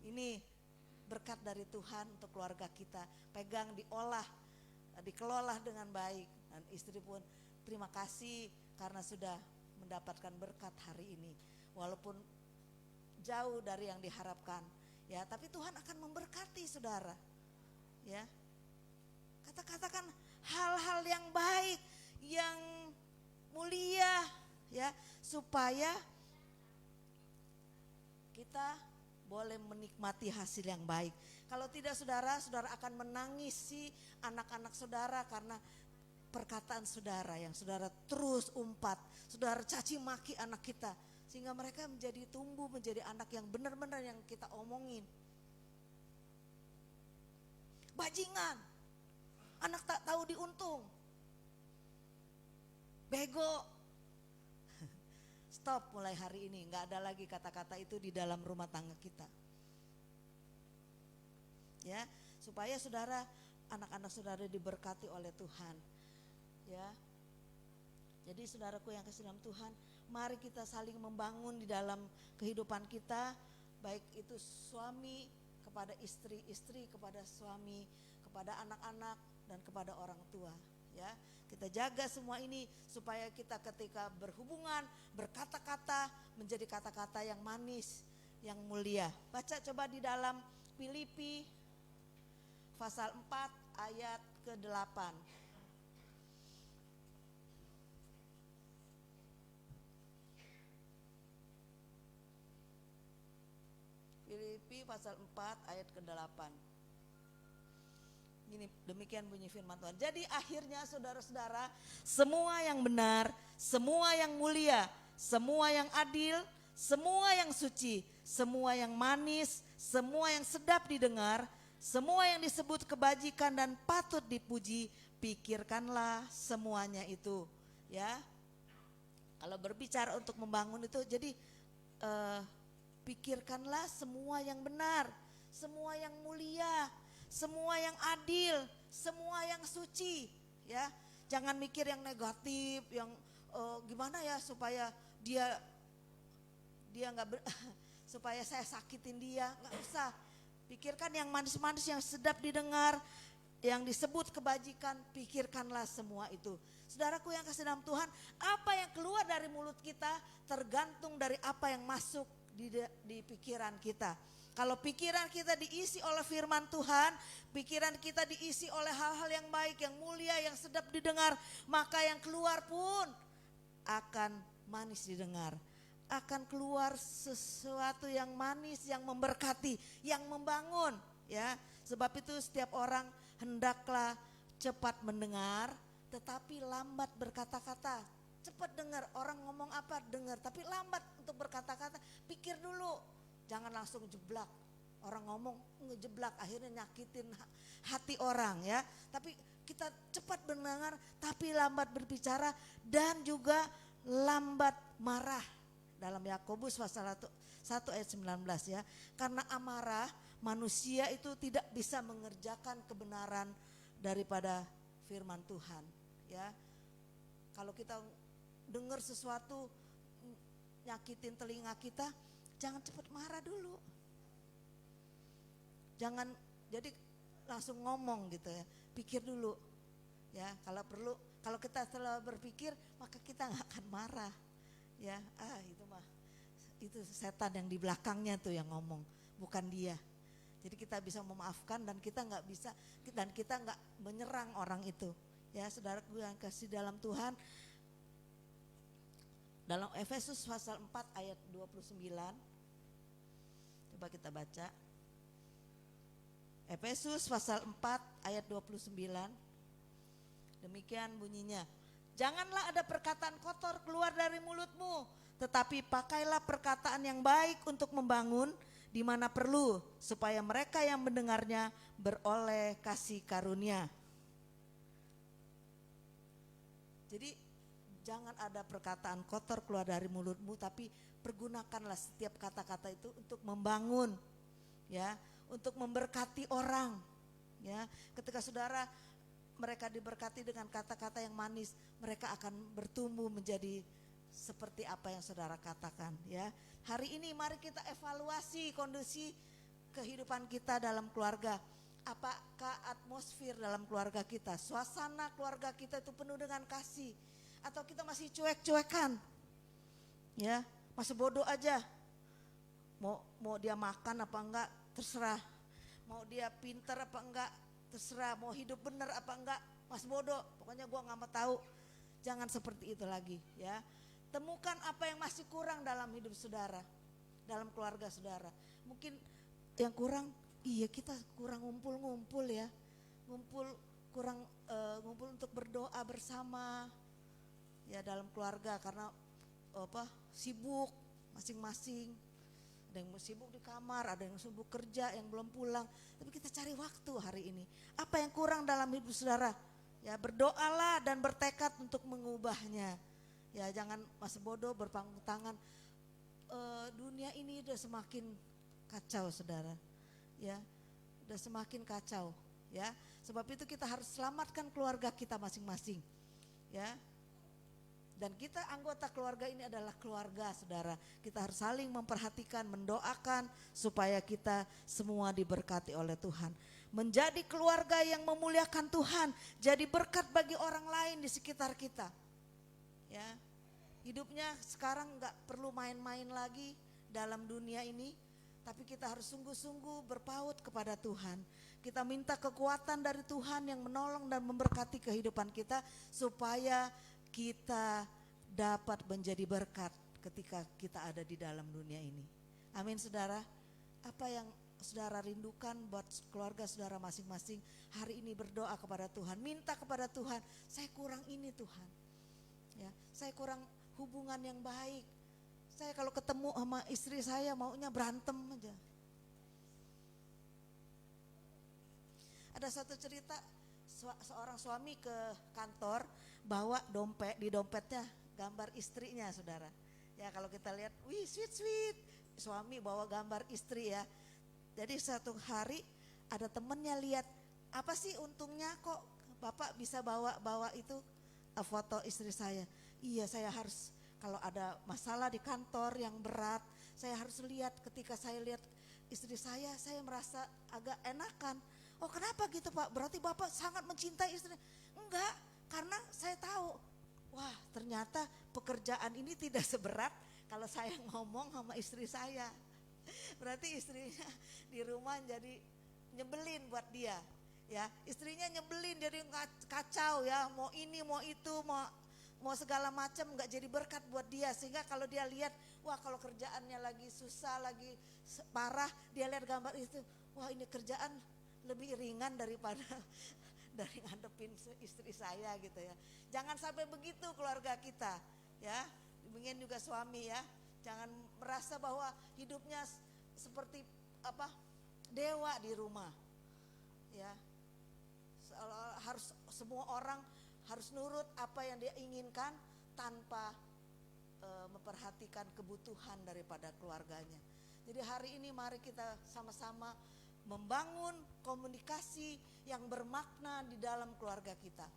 Ini berkat dari Tuhan untuk keluarga kita, pegang, diolah, dikelola dengan baik. Dan istri pun terima kasih karena sudah mendapatkan berkat hari ini. Walaupun jauh dari yang diharapkan, ya, tapi Tuhan akan memberkati saudara. Ya. Katakan hal-hal yang baik, yang mulia, ya, supaya kita boleh menikmati hasil yang baik. Kalau tidak saudara akan menangisi anak-anak saudara karena perkataan saudara yang saudara terus umpat, saudara caci maki anak kita, sehingga mereka menjadi tumbuh menjadi anak yang benar-benar yang kita omongin. Bajingan, anak tak tahu diuntung, bego. Stop mulai hari ini, gak ada lagi kata-kata itu di dalam rumah tangga kita. Ya, supaya saudara, anak-anak saudara diberkati oleh Tuhan. Ya. Jadi saudaraku yang kasih dalam Tuhan, mari kita saling membangun di dalam kehidupan kita, baik itu suami kepada istri, istri kepada suami, kepada anak-anak dan kepada orang tua, ya. Kita jaga semua ini supaya kita ketika berhubungan, berkata-kata menjadi kata-kata yang manis, yang mulia. Baca coba di dalam Filipi pasal 4 ayat ke-8. Filipi pasal 4 ayat ke-8. Gini, demikian bunyi firman Tuhan. Jadi akhirnya saudara-saudara, semua yang benar, semua yang mulia, semua yang adil, semua yang suci, semua yang manis, semua yang sedap didengar, semua yang disebut kebajikan dan patut dipuji, pikirkanlah semuanya itu. Ya, kalau berbicara untuk membangun itu, jadi pikirkanlah semua yang benar, semua yang mulia, semua yang adil, semua yang suci. Ya, jangan mikir yang negatif, yang gimana ya supaya dia nggak supaya saya sakitin dia, nggak usah. Pikirkan yang manis-manis, yang sedap didengar, yang disebut kebajikan, pikirkanlah semua itu. Saudaraku yang kasih dalam Tuhan, apa yang keluar dari mulut kita tergantung dari apa yang masuk di pikiran kita. Kalau pikiran kita diisi oleh firman Tuhan, pikiran kita diisi oleh hal-hal yang baik, yang mulia, yang sedap didengar, maka yang keluar pun akan manis didengar. Akan keluar sesuatu yang manis, yang memberkati, yang membangun. Ya, sebab itu setiap orang hendaklah cepat mendengar, tetapi lambat berkata-kata. Cepat dengar, orang ngomong apa dengar, tapi lambat untuk berkata-kata. Pikir dulu, jangan langsung jeblak. Orang ngomong ngejeblak, akhirnya nyakitin hati orang ya. Tapi kita cepat mendengar, tapi lambat berbicara dan juga lambat marah. Dalam Yakobus pasal 1 ayat 19 ya. Karena amarah manusia itu tidak bisa mengerjakan kebenaran daripada firman Tuhan ya. Kalau kita dengar sesuatu nyakitin telinga kita, jangan cepat marah dulu. Jangan jadi langsung ngomong gitu ya. Pikir dulu ya. Kalau perlu, kalau kita setelah berpikir maka kita nggak akan marah. Ya, itu setan yang di belakangnya tuh yang ngomong, bukan dia. Jadi kita bisa memaafkan dan kita nggak menyerang orang itu. Ya, saudaraku yang kasih dalam Tuhan, dalam Efesus pasal 4 ayat 29, coba kita baca. Efesus pasal 4 ayat 29, demikian bunyinya. Janganlah ada perkataan kotor keluar dari mulutmu, tetapi pakailah perkataan yang baik untuk membangun di mana perlu, supaya mereka yang mendengarnya beroleh kasih karunia. Jadi jangan ada perkataan kotor keluar dari mulutmu, tapi pergunakanlah setiap kata-kata itu untuk membangun, ya, untuk memberkati orang, ya. Ketika saudara mereka diberkati dengan kata-kata yang manis, mereka akan bertumbuh menjadi seperti apa yang saudara katakan ya. Hari ini mari kita evaluasi kondisi kehidupan kita dalam keluarga. Apakah atmosfer dalam keluarga kita, suasana keluarga kita itu penuh dengan kasih, atau kita masih cuek-cuekan? Ya, masih bodoh aja. Mau dia makan apa enggak terserah. Mau dia pintar apa enggak terserah, mau hidup benar apa enggak, mas bodoh, pokoknya gua nggak mau tahu. Jangan seperti itu lagi ya. Temukan apa yang masih kurang dalam hidup saudara, dalam keluarga saudara. Mungkin yang kurang, iya kita kurang ngumpul-ngumpul ya, kurang ngumpul untuk berdoa bersama ya dalam keluarga, karena sibuk masing-masing. Ada yang sibuk di kamar, ada yang sibuk kerja, yang belum pulang. Tapi kita cari waktu hari ini. Apa yang kurang dalam hidup saudara? Ya, berdoalah dan bertekad untuk mengubahnya. Ya, jangan masih bodoh berpangku tangan. Dunia ini udah semakin kacau saudara. Ya, udah semakin kacau. Ya, sebab itu kita harus selamatkan keluarga kita masing-masing. Ya. Dan kita anggota keluarga ini adalah keluarga saudara. Kita harus saling memperhatikan, mendoakan supaya kita semua diberkati oleh Tuhan. Menjadi keluarga yang memuliakan Tuhan, jadi berkat bagi orang lain di sekitar kita. Ya, hidupnya sekarang gak perlu main-main lagi dalam dunia ini. Tapi kita harus sungguh-sungguh berpaut kepada Tuhan. Kita minta kekuatan dari Tuhan yang menolong dan memberkati kehidupan kita supaya kita dapat menjadi berkat ketika kita ada di dalam dunia ini. Amin saudara. Apa yang saudara rindukan buat keluarga saudara masing-masing, hari ini berdoa kepada Tuhan, minta kepada Tuhan, saya kurang ini Tuhan. Ya, saya kurang hubungan yang baik. Saya kalau ketemu sama istri saya maunya berantem aja. Ada satu cerita seorang suami ke kantor bawa dompet, di dompetnya gambar istrinya, saudara. Ya kalau kita lihat, wih sweet, suami bawa gambar istri ya. Jadi satu hari ada temennya lihat, apa sih untungnya kok Bapak bisa bawa itu foto istri saya. Iya, saya harus kalau ada masalah di kantor yang berat, saya harus lihat, ketika saya lihat istri saya merasa agak enakan. Oh kenapa gitu Pak? Berarti Bapak sangat mencintai istri. Enggak, karena saya tahu, wah ternyata pekerjaan ini tidak seberat kalau saya ngomong sama istri saya. Berarti istrinya di rumah jadi nyebelin buat dia. Ya, istrinya nyebelin jadi kacau ya, mau ini mau itu mau segala macam, nggak jadi berkat buat dia. Sehingga kalau dia lihat, wah kalau kerjaannya lagi susah, lagi parah, dia lihat gambar itu, wah ini kerjaan lebih ringan daripada dari ngadepin istri saya gitu ya. Jangan sampai begitu keluarga kita ya. Demikian juga suami ya. Jangan merasa bahwa hidupnya seperti dewa di rumah. Ya. Harus semua orang harus nurut apa yang dia inginkan tanpa memperhatikan kebutuhan daripada keluarganya. Jadi hari ini mari kita sama-sama membangun komunikasi yang bermakna di dalam keluarga kita.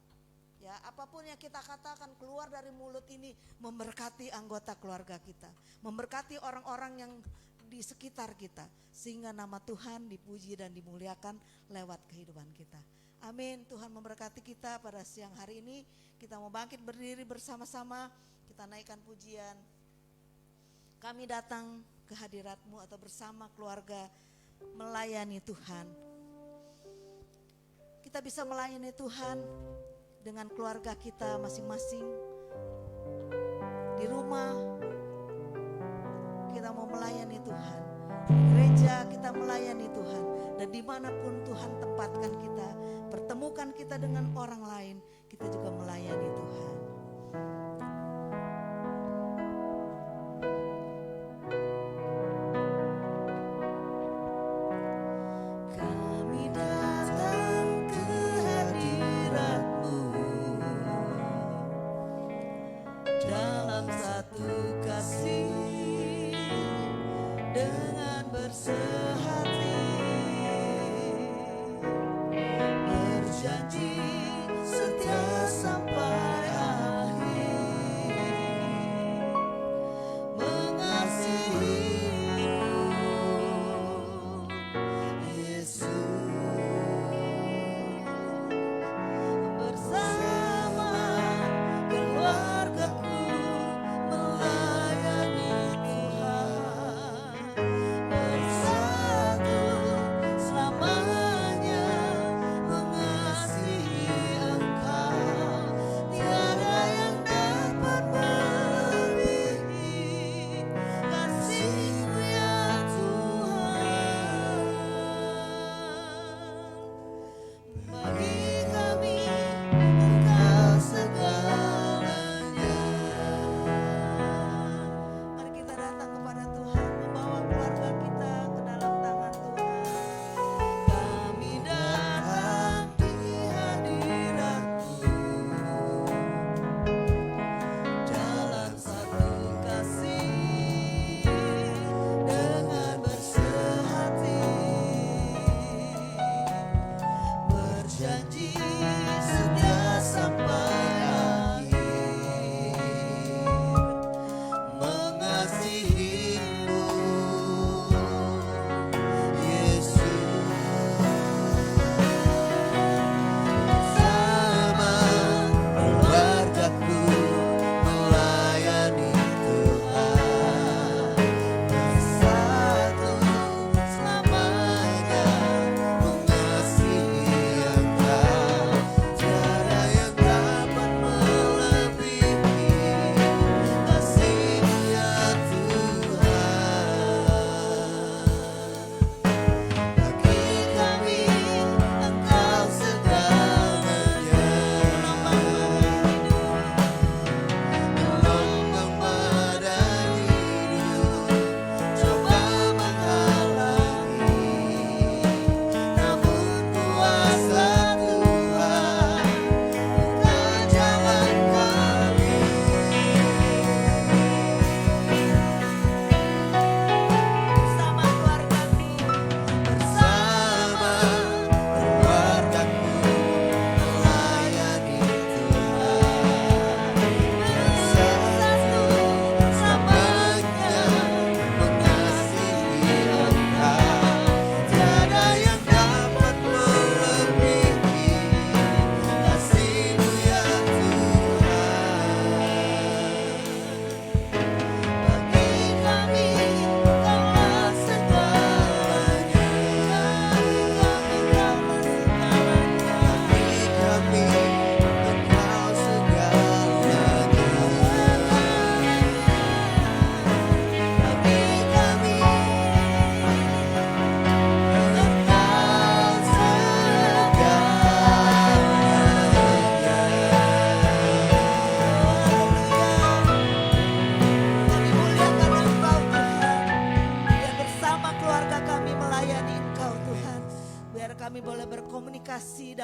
Ya, apapun yang kita katakan keluar dari mulut ini memberkati anggota keluarga kita, memberkati orang-orang yang di sekitar kita, sehingga nama Tuhan dipuji dan dimuliakan lewat kehidupan kita. Amin. Tuhan memberkati kita pada siang hari ini. Kita mau bangkit berdiri bersama-sama, kita naikkan pujian. Kami datang ke hadirat-Mu atau bersama keluarga melayani Tuhan. Kita bisa melayani Tuhan dengan keluarga kita masing-masing. Di rumah kita mau melayani Tuhan, di gereja kita melayani Tuhan, dan dimanapun Tuhan tempatkan kita, pertemukan kita dengan orang lain, kita juga melayani Tuhan. Kami datang ke hadirat-Mu dalam satu kasih, dengan bersehati, berjanji setia sampai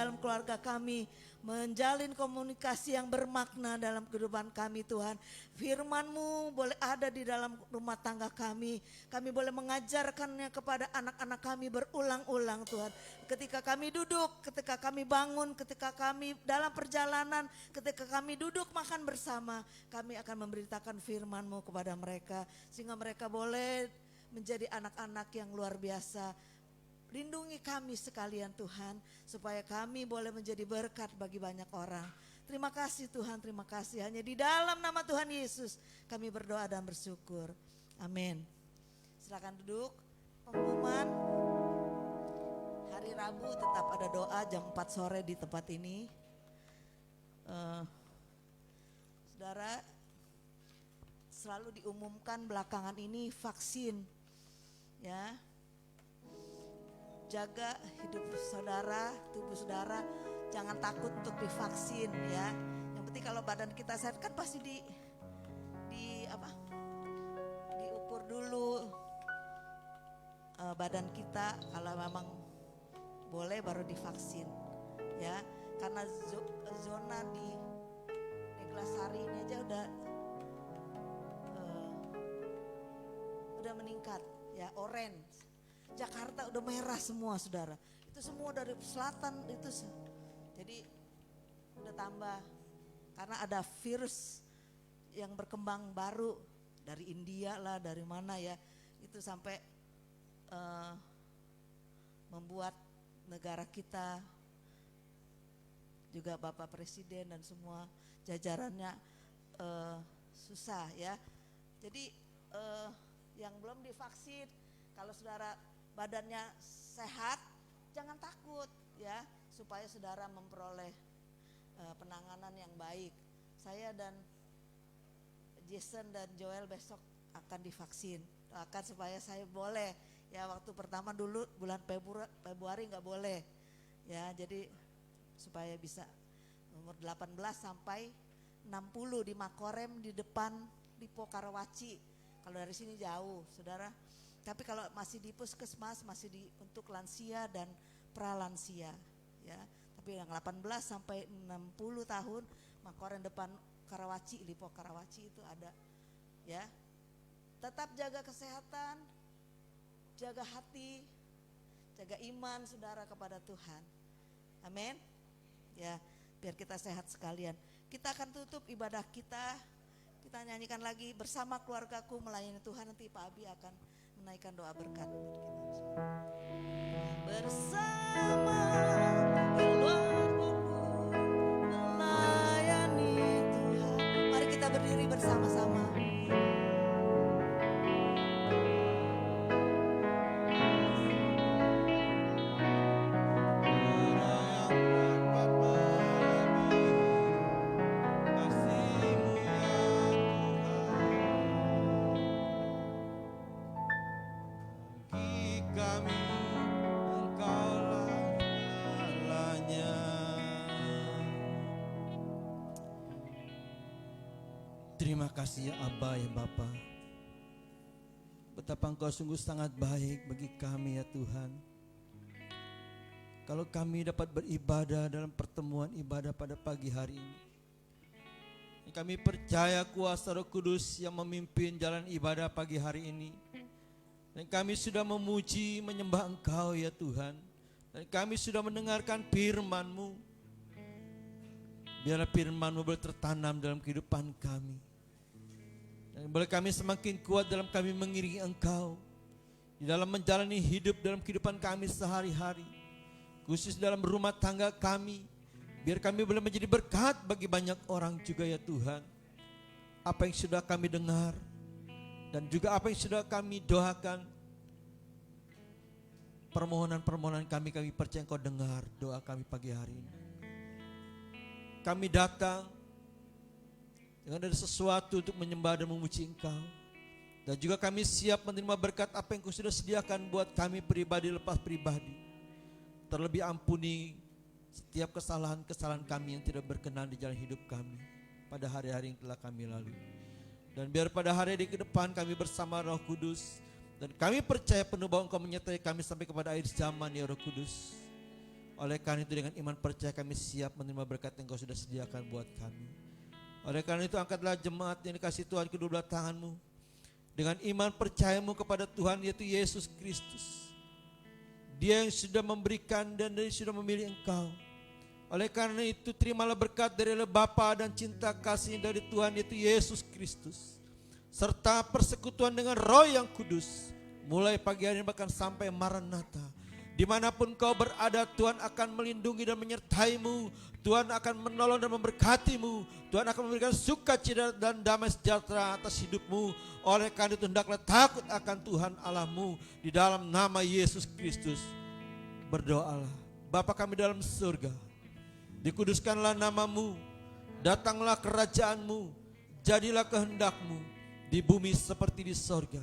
dalam keluarga kami, menjalin komunikasi yang bermakna dalam kehidupan kami Tuhan. Firman-Mu boleh ada di dalam rumah tangga kami boleh mengajarkannya kepada anak-anak kami berulang-ulang Tuhan. Ketika kami duduk, ketika kami bangun, ketika kami dalam perjalanan, ketika kami duduk makan bersama, kami akan memberitakan firman-Mu kepada mereka, sehingga mereka boleh menjadi anak-anak yang luar biasa. Lindungi kami sekalian Tuhan, supaya kami boleh menjadi berkat bagi banyak orang. Terima kasih Tuhan, terima kasih. Hanya di dalam nama Tuhan Yesus kami berdoa dan bersyukur. Amin. Silakan duduk. Pengumuman hari Rabu tetap ada doa jam 4 sore di tempat ini. Saudara, selalu diumumkan belakangan ini vaksin, ya. Jaga hidup saudara, tubuh saudara, jangan takut untuk divaksin, ya. Yang penting kalau badan kita sehat kan pasti diukur dulu badan kita, kalau memang boleh baru divaksin, ya. Karena zona di Neglasari ini aja udah meningkat, ya, orange. Jakarta udah merah semua saudara, itu semua dari selatan itu, jadi udah tambah karena ada virus yang berkembang baru dari India lah, dari mana ya, itu sampai membuat negara kita juga Bapak Presiden dan semua jajarannya susah, ya. Jadi yang belum divaksin, kalau saudara badannya sehat, jangan takut, ya, supaya saudara memperoleh penanganan yang baik. Saya dan Jason dan Joel besok akan divaksin. Doakan supaya saya boleh, ya. Waktu pertama dulu bulan Februari nggak boleh, ya. Jadi supaya bisa umur 18 sampai 60 di Makorem di depan Lipo Karawaci. Kalau dari sini jauh, saudara. Tapi kalau masih di puskesmas, masih untuk lansia dan pralansia, ya. Tapi yang 18 sampai 60 tahun, Makorem depan Karawaci, Lipo Karawaci itu ada, ya. Tetap jaga kesehatan, jaga hati, jaga iman saudara kepada Tuhan. Amin. Ya, biar kita sehat sekalian. Kita akan tutup ibadah kita. Kita nyanyikan lagi bersama keluargaku melayani Tuhan. Nanti Pak Abi akan menaikkan doa berkat untuk kita. Bersama keluargaku melayani Tuhan. Mari kita berdiri bersama-sama. Terima kasih ya Abba, ya Bapa. Betapa Engkau sungguh sangat baik bagi kami ya Tuhan. Kalau kami dapat beribadah dalam pertemuan ibadah pada pagi hari ini, kami percaya kuasa Roh Kudus yang memimpin jalan ibadah pagi hari ini. Dan kami sudah memuji, menyembah Engkau ya Tuhan. Dan kami sudah mendengarkan firman-Mu. Biarlah firman-Mu boleh tertanam dalam kehidupan kami. Dan boleh kami semakin kuat dalam kami mengiringi Engkau, di dalam menjalani hidup dalam kehidupan kami sehari-hari, khusus dalam rumah tangga kami. Biar kami boleh menjadi berkat bagi banyak orang juga ya Tuhan. Apa yang sudah kami dengar dan juga apa yang sudah kami doakan, permohonan-permohonan kami percaya Engkau dengar doa kami pagi hari ini. Kami datang dengan ada sesuatu untuk menyembah dan memuji Engkau. Dan juga kami siap menerima berkat apa yang Kau sudah sediakan buat kami pribadi lepas pribadi. Terlebih ampuni setiap kesalahan-kesalahan kami yang tidak berkenan di jalan hidup kami pada hari-hari yang telah kami lalui. Dan biar pada hari di ke depan kami bersama Roh Kudus. Dan kami percaya penuh bahwa Engkau menyertai kami sampai kepada akhir zaman ya Roh Kudus. Oleh karena itu dengan iman percaya kami siap menerima berkat yang Kau sudah sediakan buat kami. Oleh karena itu angkatlah jemaat yang dikasih Tuhan kedua belah tanganmu. Dengan iman percayamu kepada Tuhan yaitu Yesus Kristus. Dia yang sudah memberikan dan dia sudah memilih engkau. Oleh karena itu terimalah berkat dari Bapa dan cinta kasih dari Tuhan yaitu Yesus Kristus. Serta persekutuan dengan Roh yang kudus. Mulai pagi hari ini bahkan sampai Maranatha. Dimanapun kau berada, Tuhan akan melindungi dan menyertaimu. Tuhan akan menolong dan memberkatimu. Tuhan akan memberikan sukacita dan damai sejahtera atas hidupmu. Oleh karena itu hendaklah takut akan Tuhan Allahmu. Di dalam nama Yesus Kristus berdoalah. Bapa kami dalam surga, dikuduskanlah namamu, datanglah kerajaanmu, jadilah kehendakmu di bumi seperti di sorga.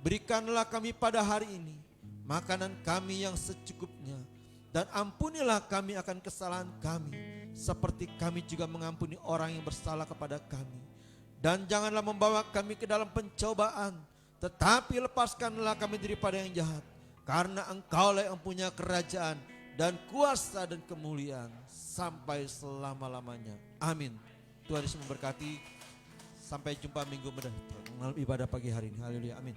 Berikanlah kami pada hari ini makanan kami yang secukupnya, dan ampunilah kami akan kesalahan kami, seperti kami juga mengampuni orang yang bersalah kepada kami. Dan janganlah membawa kami ke dalam pencobaan, tetapi lepaskanlah kami daripada yang jahat, karena Engkaulah yang punya kerajaan dan kuasa dan kemuliaan sampai selama-lamanya. Amin. Tuhan Yesus memberkati. Sampai jumpa minggu mendatang ibadah pagi hari ini. Haleluya. Amin.